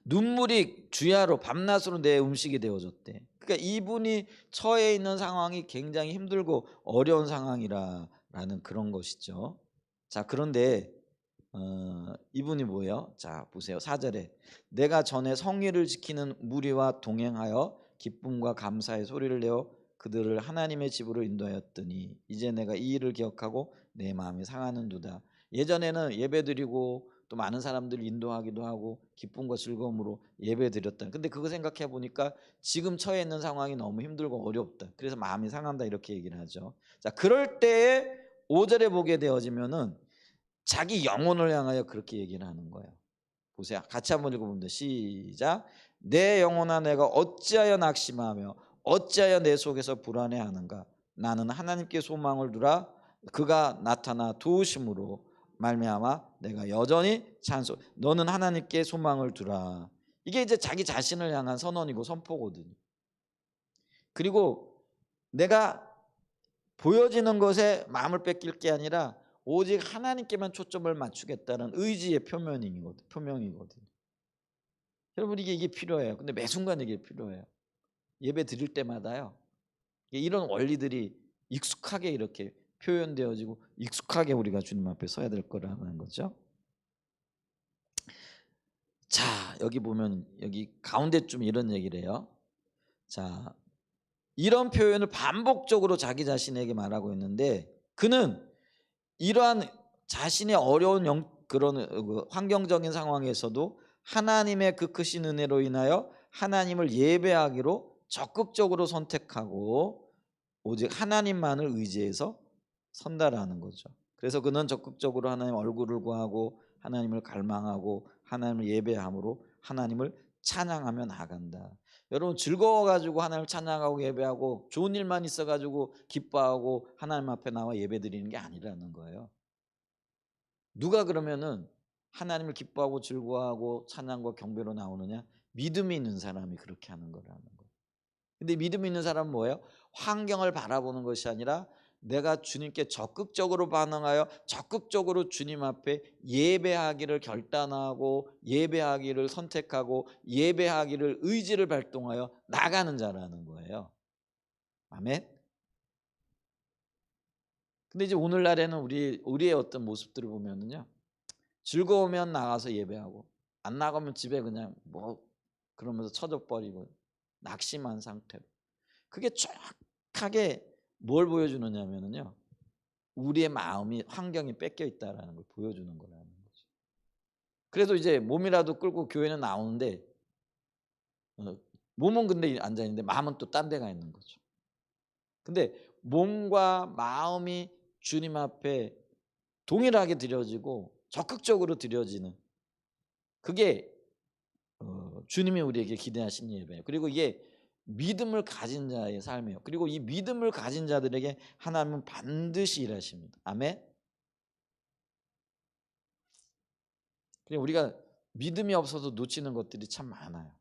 눈물이 주야로 밤낮으로 내 음식이 되어졌대. 그러니까 이분이 처해 있는 상황이 굉장히 힘들고 어려운 상황이라는 그런 것이죠. 자 그런데 이분이 뭐예요? 자 보세요. 4절에 내가 전에 성의를 지키는 무리와 동행하여 기쁨과 감사의 소리를 내어 그들을 하나님의 집으로 인도하였더니 이제 내가 이 일을 기억하고 내 마음이 상하는도다. 예전에는 예배드리고 또 많은 사람들 인도하기도 하고 기쁨과 즐거움으로 예배드렸다. 근데 그거 생각해 보니까 지금 처해 있는 상황이 너무 힘들고 어렵다. 그래서 마음이 상한다 이렇게 얘기를 하죠. 자 그럴 때에 5절에 보게 되어지면은 자기 영혼을 향하여 그렇게 얘기를 하는 거예요. 보세요. 같이 한번 읽어보면 돼. 시작. 내 영혼아 내가 어찌하여 낙심하며 어찌하여 내 속에서 불안해하는가. 나는 하나님께 소망을 두라. 그가 나타나 도우심으로 말미암아 내가 여전히 찬송. 너는 하나님께 소망을 두라. 이게 이제 자기 자신을 향한 선언이고 선포거든요. 그리고 내가 보여지는 것에 마음을 뺏길 게 아니라 오직 하나님께만 초점을 맞추겠다는 의지의 표명이거든요. 여러분 이게 필요해요. 근데 매 순간 이게 필요해요. 예배 드릴 때마다요. 이런 원리들이 익숙하게 이렇게 표현되어지고 익숙하게 우리가 주님 앞에 서야 될 거라는 거죠. 자 여기 보면 여기 가운데쯤 이런 얘기를 해요. 자 이런 표현을 반복적으로 자기 자신에게 말하고 있는데 그는 이러한 자신의 어려운 그런 환경적인 상황에서도 하나님의 그 크신 은혜로 인하여 하나님을 예배하기로 적극적으로 선택하고 오직 하나님만을 의지해서 선다라는 거죠. 그래서 그는 적극적으로 하나님 얼굴을 구하고 하나님을 갈망하고 하나님을 예배함으로 하나님을 찬양하며 나아간다. 여러분 즐거워가지고 하나님을 찬양하고 예배하고 좋은 일만 있어가지고 기뻐하고 하나님 앞에 나와 예배드리는 게 아니라는 거예요. 누가 그러면은 하나님을 기뻐하고 즐거워하고 찬양과 경배로 나오느냐? 믿음이 있는 사람이 그렇게 하는 거라는 거예요. 근데 믿음이 있는 사람은 뭐예요? 환경을 바라보는 것이 아니라 내가 주님께 적극적으로 반응하여 적극적으로 주님 앞에 예배하기를 결단하고 예배하기를 선택하고 예배하기를 의지를 발동하여 나가는 자라는 거예요. 아멘. 근데 이제 오늘날에는 우리의 어떤 모습들을 보면은요. 즐거우면 나가서 예배하고 안 나가면 집에 그냥 뭐 그러면서 처져버리고 낙심한 상태로. 그게 정확하게 뭘 보여주느냐면요. 우리의 마음이 환경이 뺏겨 있다라는 걸 보여주는 거라는 거죠. 그래도 이제 몸이라도 끌고 교회는 나오는데 몸은 근데 앉아 있는데 마음은 또 딴 데가 있는 거죠. 근데 몸과 마음이 주님 앞에 동일하게 드려지고 적극적으로 드려지는 그게 주님이 우리에게 기대하신 예배예요. 그리고 이게 믿음을 가진 자의 삶이에요. 그리고 이 믿음을 가진 자들에게 하나님은 반드시 일하십니다. 아멘. 그냥 우리가 믿음이 없어서 놓치는 것들이 참 많아요.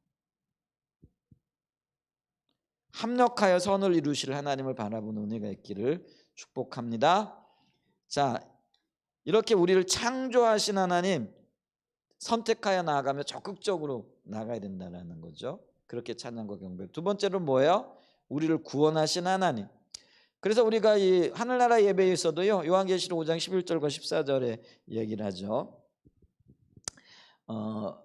합력하여 선을 이루실 하나님을 바라보는 은혜가 있기를 축복합니다. 자, 이렇게 우리를 창조하신 하나님 선택하여 나아가며 적극적으로 나가야 된다는 거죠. 그렇게 찬양과 경배. 두 번째로 뭐예요? 우리를 구원하신 하나님. 그래서 우리가 이 하늘나라 예배에서도요, 요한계시록 5장 11절과 14절에 얘기를 하죠.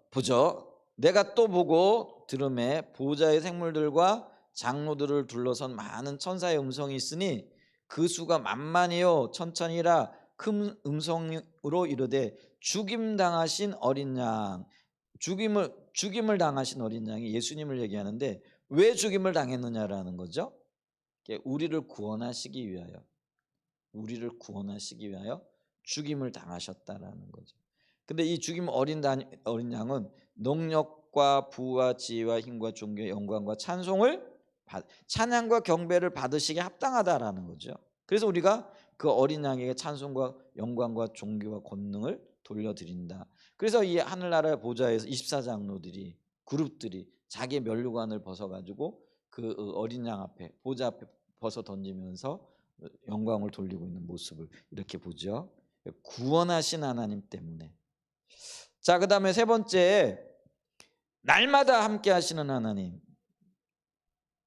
보죠. 내가 또 보고 들음에 보좌의 생물들과 장로들을 둘러선 많은 천사의 음성이 있으니 그 수가 만만이요 천천이라 큰 음성으로 이르되 죽임 당하신 어린 양, 죽임을 당하신 어린 양이 예수님을 얘기하는데 왜 죽임을 당했느냐라는 거죠. 우리를 구원하시기 위하여 죽임을 당하셨다라는 거죠. 근데 이 죽임 어린 양은 능력과 부와 지혜와 힘과 존귀와 영광과 찬양과 경배를 받으시기에 합당하다라는 거죠. 그래서 우리가 그 어린 양에게 찬송과 영광과 존귀와 권능을 돌려드린다. 그래서 이 하늘나라의 보좌에서 24장로들이 그룹들이 자기의 면류관을 벗어가지고 그 어린 양 앞에 보좌 앞에 벗어 던지면서 영광을 돌리고 있는 모습을 이렇게 보죠. 구원하신 하나님 때문에. 자, 그 다음에 세 번째, 날마다 함께 하시는 하나님.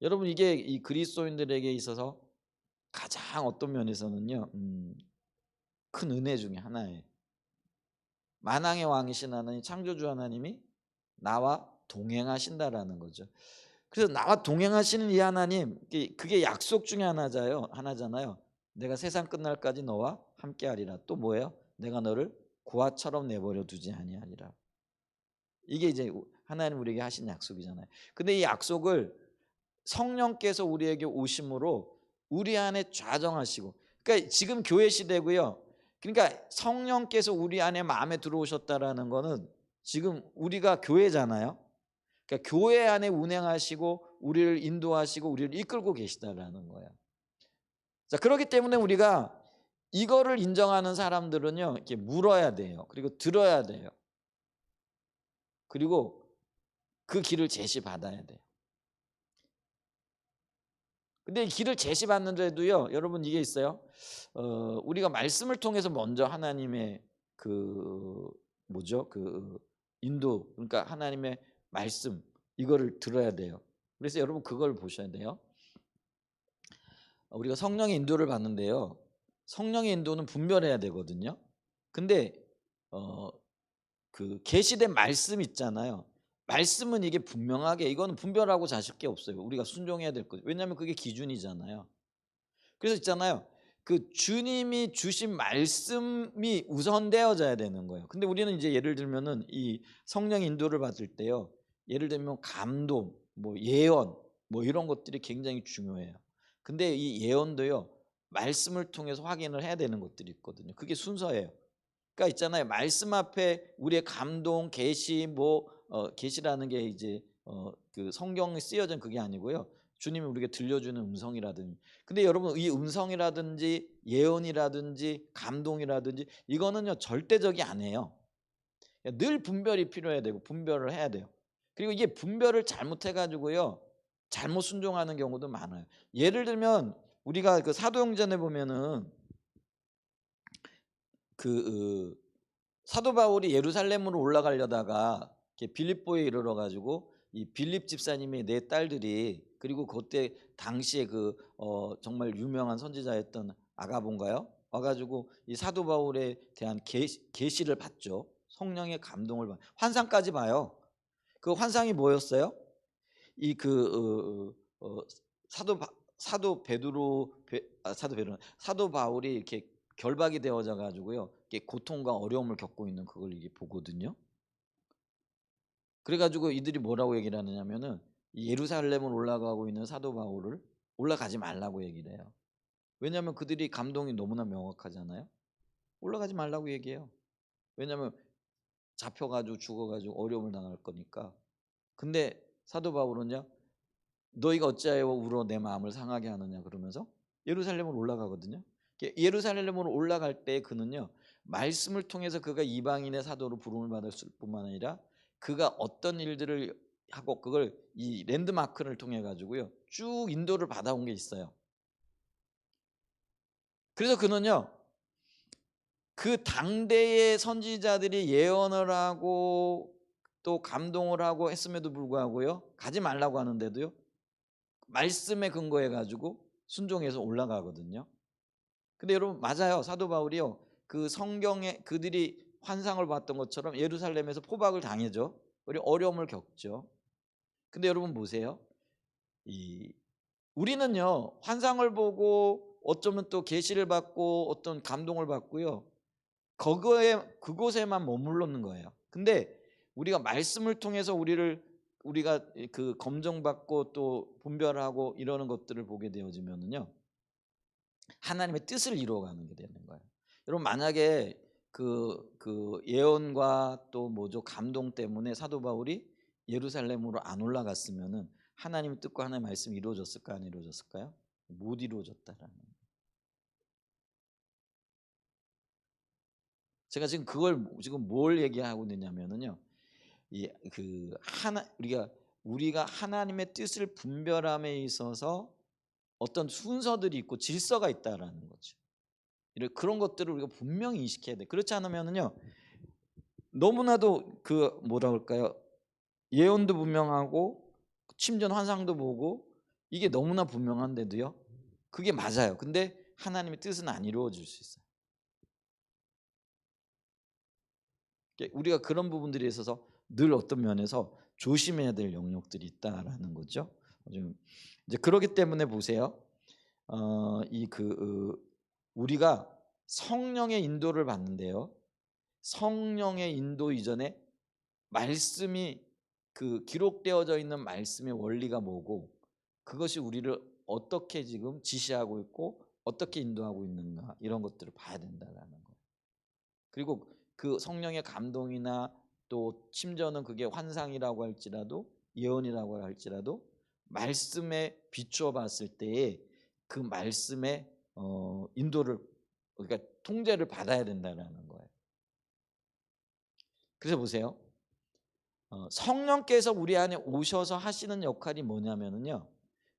여러분, 이게 이 그리스도인들에게 있어서 가장 어떤 면에서는요, 큰 은혜 중에 하나예요. 만왕의 왕이신 하나님, 창조주 하나님이 나와 동행하신다라는 거죠. 그래서 나와 동행하시는 이 하나님, 그게 약속 중에 하나잖아요. 내가 세상 끝날까지 너와 함께하리라. 또 뭐예요? 내가 너를 고아처럼 내버려 두지 아니하리라. 이게 이제 하나님 우리에게 하신 약속이잖아요. 근데 이 약속을 성령께서 우리에게 오심으로 우리 안에 좌정하시고, 그러니까 지금 교회 시대고요. 그러니까 성령께서 우리 안에 마음에 들어오셨다라는 거는 지금 우리가 교회잖아요. 그러니까 교회 안에 운행하시고 우리를 인도하시고 우리를 이끌고 계시다라는 거예요. 자, 그렇기 때문에 우리가 이거를 인정하는 사람들은요, 이렇게 물어야 돼요. 그리고 들어야 돼요. 그리고 그 길을 제시받아야 돼요. 근데 이 길을 제시받는데도요, 여러분 이게 있어요. 우리가 말씀을 통해서 먼저 하나님의 그 뭐죠? 그 인도, 그러니까 하나님의 말씀 이거를 들어야 돼요. 그래서 여러분 그걸 보셔야 돼요. 우리가 성령의 인도를 받는데요. 성령의 인도는 분별해야 되거든요. 근데 그 계시된 말씀 있잖아요. 말씀은 이게 분명하게 이거는 분별하고 자실 게 없어요. 우리가 순종해야 될 거죠. 왜냐하면 그게 기준이잖아요. 그래서 있잖아요. 그 주님이 주신 말씀이 우선되어져야 되는 거예요. 근데 우리는 이제 예를 들면은 이 성령 인도를 받을 때요. 예를 들면 감동, 뭐 예언, 뭐 이런 것들이 굉장히 중요해요. 근데 이 예언도요. 말씀을 통해서 확인을 해야 되는 것들이 있거든요. 그게 순서예요. 그러니까 있잖아요. 말씀 앞에 우리의 감동, 계시, 계시라는 게 이제 그 성경에 쓰여진 그게 아니고요. 주님이 우리에게 들려주는 음성이라든지. 근데 여러분 이 음성이라든지 예언이라든지 감동이라든지 이거는요 절대적이 아니에요. 늘 분별이 필요해야 되고 분별을 해야 돼요. 그리고 이게 분별을 잘못해가지고요 잘못 순종하는 경우도 많아요. 예를 들면 우리가 그 사도행전에 보면은 그 사도 바울이 예루살렘으로 올라가려다가 빌립보에 이르러 가지고 이 빌립 집사님의 네 딸들이, 그리고 그때 당시에 그 정말 유명한 선지자였던 아가본가요? 와가지고 이 사도 바울에 대한 계시를 받죠. 성령의 감동을 환상까지 봐요. 그 환상이 뭐였어요? 이 그 사도 바울이 이렇게 결박이 되어져 가지고요. 이게 고통과 어려움을 겪고 있는 그걸 이게 보거든요. 그래 가지고 이들이 뭐라고 얘기를 하느냐면은 예루살렘을 올라가고 있는 사도 바울을 올라가지 말라고 얘기를 해요. 왜냐하면 그들이 감동이 너무나 명확하잖아요. 올라가지 말라고 얘기해요. 왜냐하면 잡혀 가지고 죽어 가지고 어려움을 당할 거니까. 근데 사도 바울은요. 너희가 어찌하여 울어 내 마음을 상하게 하느냐 그러면서 예루살렘으로 올라가거든요. 예루살렘으로 올라갈 때 그는요. 말씀을 통해서 그가 이방인의 사도로 부름을 받았을 뿐만 아니라 그가 어떤 일들을 하고 그걸 이 랜드마크를 통해 가지고요. 쭉 인도를 받아온 게 있어요. 그래서 그는요. 그 당대의 선지자들이 예언을 하고 또 감동을 하고 했음에도 불구하고요. 가지 말라고 하는데도요. 말씀에 근거해 가지고 순종해서 올라가거든요. 근데 여러분 맞아요. 사도 바울이요. 그 성경에 그들이 환상을 봤던 것처럼 예루살렘에서 포박을 당해죠. 그리고 어려움을 겪죠. 근데 여러분 보세요. 이 우리는요. 환상을 보고 어쩌면 또 계시를 받고 어떤 감동을 받고요. 그곳에만 머물렀는 거예요. 근데 우리가 말씀을 통해서 우리가 그 검증받고 또 분별하고 이러는 것들을 보게 되어지면은요. 하나님의 뜻을 이루어가는 게 되는 거예요. 여러분 만약에 그 예언과 또 뭐죠 감동 때문에 사도 바울이 예루살렘으로 안 올라갔으면은 하나님의 뜻과 하나님의 말씀이 이루어졌을까 안 이루어졌을까요? 못 이루어졌다라는. 제가 지금 그걸 지금 뭘 얘기하고 있느냐면은요. 이 그 하나 우리가 하나님의 뜻을 분별함에 있어서 어떤 순서들이 있고 질서가 있다라는 거죠. 그런 것들을 우리가 분명히 인식해야 돼. 그렇지 않으면은요. 너무나도 그 뭐라 그럴까요? 예언도 분명하고 침전 환상도 보고 이게 너무나 분명한데도요. 그게 맞아요. 근데 하나님의 뜻은 안 이루어질 수 있어요. 우리가 그런 부분들에 있어서 늘 어떤 면에서 조심해야 될 영역들이 있다라는 거죠. 좀 이제 그러기 때문에 보세요. 우리가 성령의 인도를 받는데요. 성령의 인도 이전에 말씀이 그 기록되어져 있는 말씀의 원리가 뭐고 그것이 우리를 어떻게 지금 지시하고 있고 어떻게 인도하고 있는가 이런 것들을 봐야 된다라는 거예요. 그리고 그 성령의 감동이나 또 심지어는 그게 환상이라고 할지라도 예언이라고 할지라도 말씀에 비추어 봤을 때에 그 말씀의 인도를 그러니까 통제를 받아야 된다라는 거예요. 그래서 보세요. 성령께서 우리 안에 오셔서 하시는 역할이 뭐냐면은요.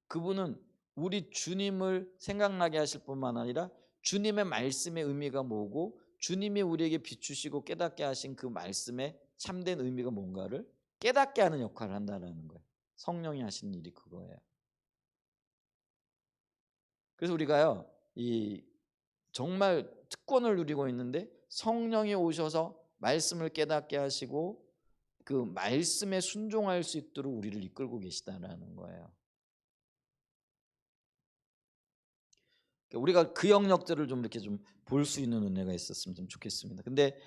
그분은 우리 주님을 생각나게 하실 뿐만 아니라 주님의 말씀의 의미가 뭐고 주님이 우리에게 비추시고 깨닫게 하신 그 말씀의 참된 의미가 뭔가를 깨닫게 하는 역할을 한다는 거예요. 성령이 하시는 일이 그거예요. 그래서 우리가요. 이 정말 특권을 누리고 있는데 성령이 오셔서 말씀을 깨닫게 하시고 그 말씀에 순종할 수 있도록 우리를 이끌고 계시다라는 거예요. 그러니까 우리가 그 영역들을 좀 이렇게 좀 볼 수 있는 은혜가 있었으면 좀 좋겠습니다. 근데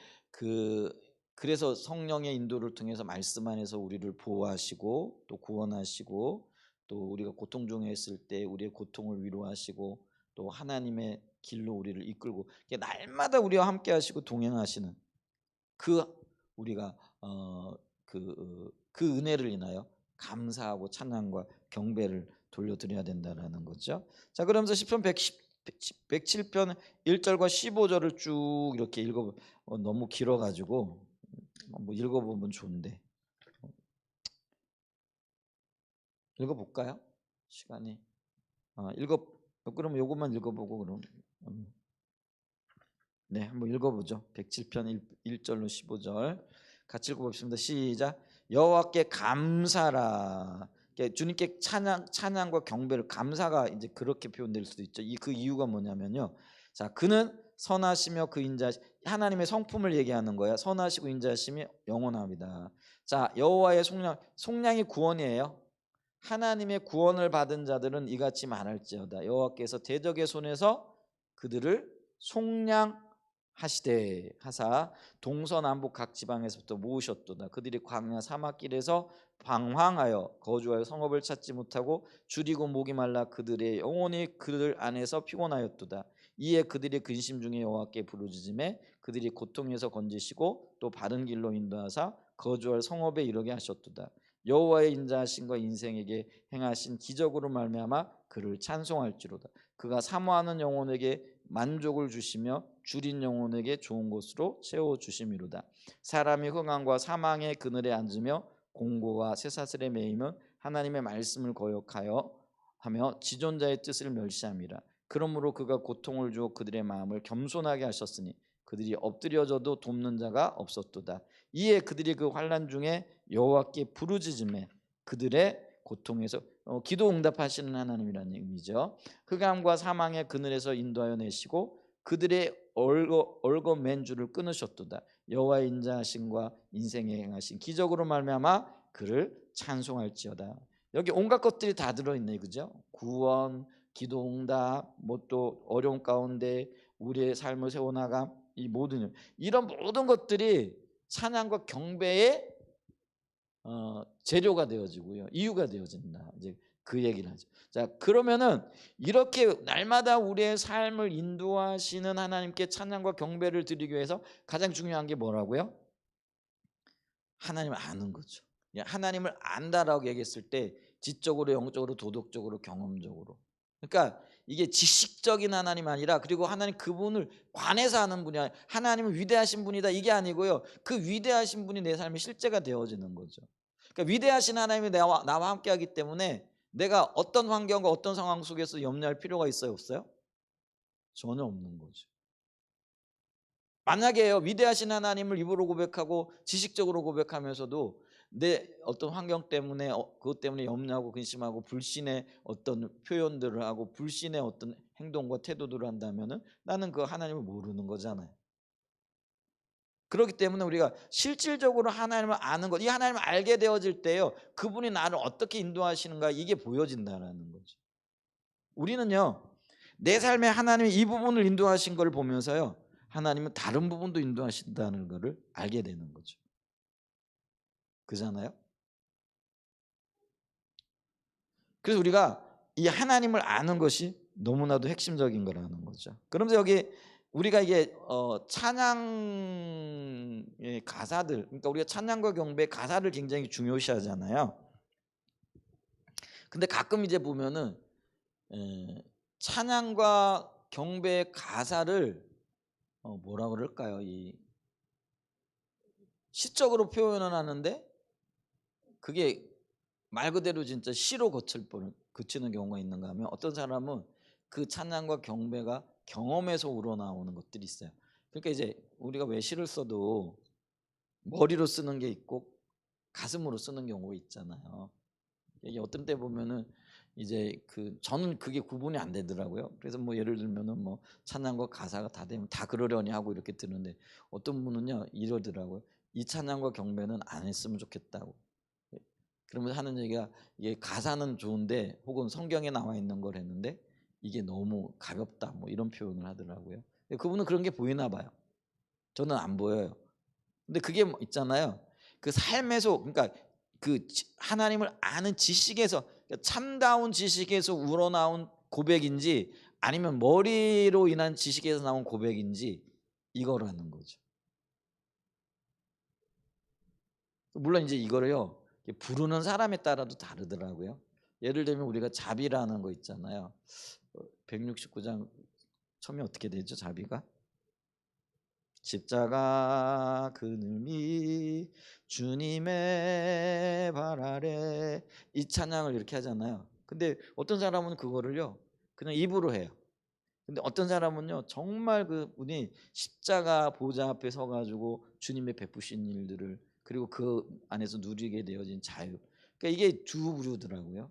그래서 성령의 인도를 통해서 말씀 안에서 우리를 보호하시고 또 구원하시고 또 우리가 고통 중에 있을 때 우리의 고통을 위로하시고 또 하나님의 길로 우리를 이끌고 날마다 우리와 함께 하시고 동행하시는 그 우리가 그 은혜를 인하여 감사하고 찬양과 경배를 돌려드려야 된다라는 거죠. 자, 그러면서 시편 107편 1절과 15절을 쭉 이렇게 읽어 너무 길어 가지고 뭐 읽어 보면 좋은데. 읽어 볼까요? 시간이 그럼 요것만 읽어 보고 그럼 네, 한번 읽어보죠. 107편 1절로 15절 같이 읽어봅시다. 시작. 여호와께 감사라. 주님께 찬양과 경배를 감사가 이제 그렇게 표현될 수도 있죠. 그 이유가 뭐냐면요. 자, 그는 선하시며 그 하나님의 성품을 얘기하는 거야. 선하시고 인자하심이 영원합니다. 자, 여호와의 속량이 구원이에요. 하나님의 구원을 받은 자들은 이같이 말할지어다. 여호와께서 대적의 손에서 그들을 속량하시되 하사 동서남북 각 지방에서부터 모으셨도다. 그들이 광야 사막길에서 방황하여 거주하여 성읍을 찾지 못하고 줄이고 목이 말라 그들의 영혼이 그들 안에서 피곤하였도다. 이에 그들이 근심 중에 여호와께 부르짖음에 그들이 고통에서 건지시고 또 바른 길로 인도하사 거주할 성읍에 이르게 하셨도다. 여호와의 인자하심과 인생에게 행하신 기적으로 말미암아 그를 찬송할지로다. 그가 사모하는 영혼에게 만족을 주시며 줄인 영혼에게 좋은 곳으로 채워 주심이로다. 사람이 흥함과 사망의 그늘에 앉으며 공고와 쇠사슬에 매이면 하나님의 말씀을 거역하여 하며 지존자의 뜻을 멸시함이라. 그러므로 그가 고통을 주어 그들의 마음을 겸손하게 하셨으니 그들이 엎드려져도 돕는 자가 없었도다. 이에 그들이 그 환난 중에 여호와께 부르짖음에 그들의 고통에서 기도 응답하시는 하나님이라는 의미죠. 흑암과 사망의 그늘에서 인도하여 내시고 그들의 얼거맨 줄을 끊으셨도다. 여호와의 인자하심과 인생에 행하신 기적으로 말미암아 그를 찬송할지어다. 여기 온갖 것들이 다 들어있네, 그죠? 구원, 기도 응답, 뭐 또 어려운 가운데 우리의 삶을 세워나감, 이 모든 이런 모든 것들이 찬양과 경배의 재료가 되어지고요, 이유가 되어진다. 이제 그 얘기를 하죠. 자, 그러면은 이렇게 날마다 우리의 삶을 인도하시는 하나님께 찬양과 경배를 드리기 위해서 가장 중요한 게 뭐라고요? 하나님을 아는 거죠. 하나님을 안다라고 얘기했을 때 지적으로, 영적으로, 도덕적으로, 경험적으로. 그러니까 이게 지식적인 하나님 아니라, 그리고 하나님 그분을 관해서 하는 분이 아니라 하나님은 위대하신 분이다 이게 아니고요, 그 위대하신 분이 내 삶의 실제가 되어지는 거죠. 그러니까 위대하신 하나님이 나와 함께하기 때문에 내가 어떤 환경과 어떤 상황 속에서 염려할 필요가 있어요, 없어요? 전혀 없는 거죠. 만약에요, 위대하신 하나님을 입으로 고백하고 지식적으로 고백하면서도 내 어떤 환경 때문에 그것 때문에 염려하고 근심하고 불신의 어떤 표현들을 하고 불신의 어떤 행동과 태도들을 한다면은 나는 그 하나님을 모르는 거잖아요. 그렇기 때문에 우리가 실질적으로 하나님을 아는 것, 이 하나님을 알게 되어질 때요, 그분이 나를 어떻게 인도하시는가 이게 보여진다라는 거죠. 우리는요, 내 삶에 하나님이 이 부분을 인도하신 걸 보면서요, 하나님은 다른 부분도 인도하신다는 것을 알게 되는 거죠. 그잖아요. 그래서 우리가 이 하나님을 아는 것이 너무나도 핵심적인 거라는 거죠. 그러면서 여기 우리가 이게 찬양의 가사들, 그러니까 우리가 찬양과 경배 가사를 굉장히 중요시하잖아요. 근데 가끔 이제 보면은 찬양과 경배의 가사를 뭐라 그럴까요? 이 시적으로 표현을 하는데 그게 말 그대로 진짜 시로 그치는 경우가 있는가 하면, 어떤 사람은 그 찬양과 경배가 경험에서 우러나오는 것들이 있어요. 그러니까 이제 우리가 왜 시를 써도 머리로 쓰는 게 있고 가슴으로 쓰는 경우가 있잖아요. 이게 어떤 때 보면은 이제 저는 그게 구분이 안 되더라고요. 그래서 뭐 예를 들면은 뭐 찬양과 가사가 다 되면 다 그러려니 하고 이렇게 듣는데, 어떤 분은요 이러더라고요. 이 찬양과 경배는 안 했으면 좋겠다고. 그러면서 하는 얘기가, 이게 가사는 좋은데 혹은 성경에 나와 있는 걸 했는데 이게 너무 가볍다 뭐 이런 표현을 하더라고요. 그분은 그런 게 보이나 봐요. 저는 안 보여요. 근데 그게 뭐 있잖아요, 그 삶에서, 그러니까 하나님을 아는 지식에서, 그러니까 참다운 지식에서 우러나온 고백인지 아니면 머리로 인한 지식에서 나온 고백인지 이거라는 거죠. 물론 이제 이거를요, 부르는 사람에 따라도 다르더라고요. 예를 들면 우리가 자비라는 거 있잖아요. 169장 처음에 어떻게 되죠? 자비가 십자가 그늘미 주님의 발 아래, 이 찬양을 이렇게 하잖아요. 근데 어떤 사람은 그거를요 그냥 입으로 해요. 근데 어떤 사람은요 정말 그분이 십자가 보좌 앞에 서가지고 주님의 베푸신 일들을, 그리고 그 안에서 누리게 되어진 자유, 그러니까 이게 두 부류더라고요.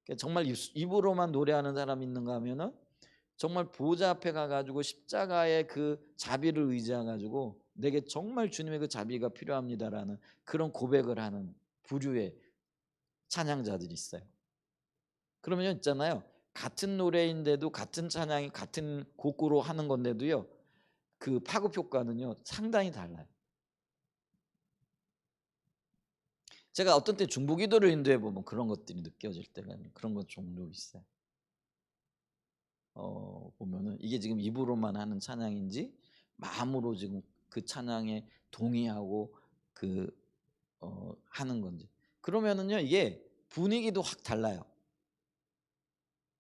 그러니까 정말 입으로만 노래하는 사람이 있는가 하면은 정말 보좌 앞에 가가지고 십자가의 그 자비를 의지해 가지고 내게 정말 주님의 그 자비가 필요합니다라는 그런 고백을 하는 부류의 찬양자들이 있어요. 그러면 있잖아요, 같은 노래인데도 같은 찬양이 같은 곡구로 하는 건데도요 그 파급 효과는요 상당히 달라요. 제가 어떤 때 중보기도를 인도해 보면 그런 것들이 느껴질 때가, 그런 것 종종 있어요. 보면은 이게 지금 입으로만 하는 찬양인지 마음으로 지금 그 찬양에 동의하고 그 하는 건지, 그러면은요 이게 분위기도 확 달라요.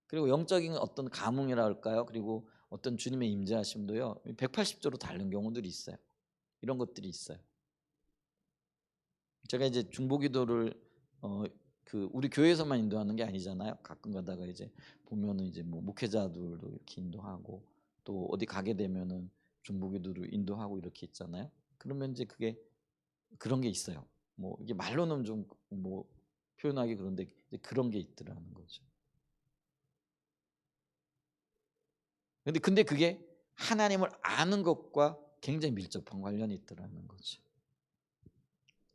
그리고 영적인 어떤 감흥이라 할까요? 그리고 어떤 주님의 임재하심도요 180도로 다른 경우들이 있어요. 이런 것들이 있어요. 제가 이제 중보기도를 우리 교회에서만 인도하는 게 아니잖아요. 가끔 가다가 이제 보면은 이제 뭐 목회자들도 이렇게 인도하고 또 어디 가게 되면은 중보기도를 인도하고 이렇게 있잖아요. 그러면 이제 그게 그런 게 있어요. 뭐 이게 말로는 좀 뭐 표현하기 그런데 이제 그런 게 있더라는 거죠. 근데 그게 하나님을 아는 것과 굉장히 밀접한 관련이 있더라는 거죠.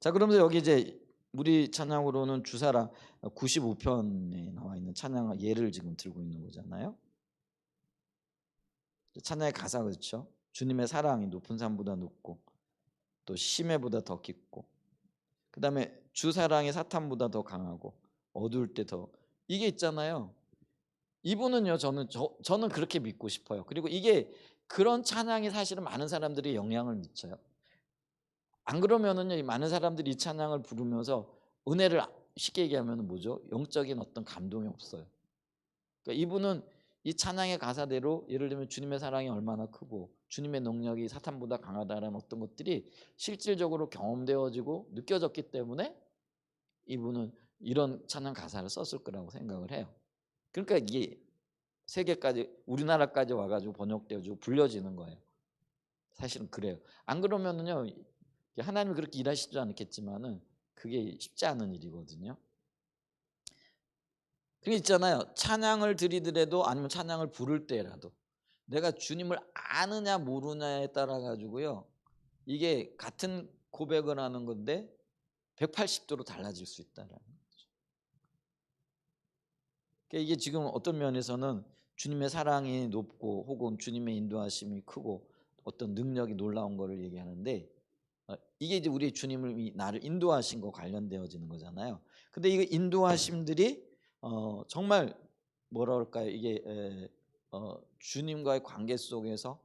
자, 그러면서 여기 이제 우리 찬양으로는 주사랑 95편에 나와 있는 찬양 예를 지금 들고 있는 거잖아요. 찬양의 가사 그렇죠. 주님의 사랑이 높은 산보다 높고 또 심해보다 더 깊고 그다음에 주 사랑이 사탄보다 더 강하고 어두울 때 더 이게 있잖아요. 이분은요 저는 그렇게 믿고 싶어요. 그리고 이게 그런 찬양이 사실은 많은 사람들이 영향을 미쳐요. 안 그러면은요 많은 사람들이 이 찬양을 부르면서 은혜를 쉽게 얘기하면 뭐죠? 영적인 어떤 감동이 없어요. 그러니까 이분은 이 찬양의 가사대로 예를 들면 주님의 사랑이 얼마나 크고 주님의 능력이 사탄보다 강하다라는 어떤 것들이 실질적으로 경험되어지고 느껴졌기 때문에 이분은 이런 찬양 가사를 썼을 거라고 생각을 해요. 그러니까 이게 세계까지 우리나라까지 와가지고 번역되어지고 불려지는 거예요. 사실은 그래요. 안 그러면은요 하나님이 그렇게 일하시지 않겠지만은 그게 쉽지 않은 일이거든요. 그게 있잖아요. 찬양을 드리더라도 아니면 찬양을 부를 때라도 내가 주님을 아느냐 모르냐에 따라 가지고요. 이게 같은 고백을 하는 건데 180도로 달라질 수 있다라는 거죠. 그러니까 이게 지금 어떤 면에서는 주님의 사랑이 높고 혹은 주님의 인도하심이 크고 어떤 능력이 놀라운 거를 얘기하는데 이게 이제 우리 주님을 나를 인도하신 거 관련되어지는 거잖아요. 근데 이 인도하심들이 정말 뭐라 그럴까요? 이게 주님과의 관계 속에서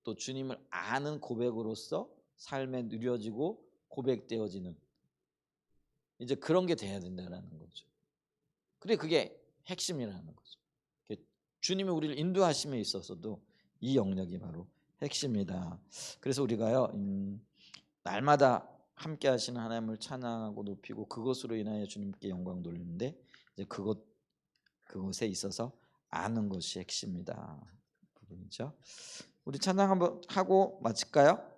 또 주님을 아는 고백으로서 삶에 누려지고 고백되어지는 이제 그런 게 돼야 된다라는 거죠. 그래 그게 핵심이라는 거죠. 주님이 우리를 인도하심에 있어서도 이 영역이 바로 핵심이다. 그래서 우리가요 날마다 함께 하시는 하나님을 찬양하고 높이고 그것으로 인하여 주님께 영광 돌리는데 이제 그것에 있어서 아는 것이 핵심이다 부분이죠. 우리 찬양 한번 하고 마칠까요?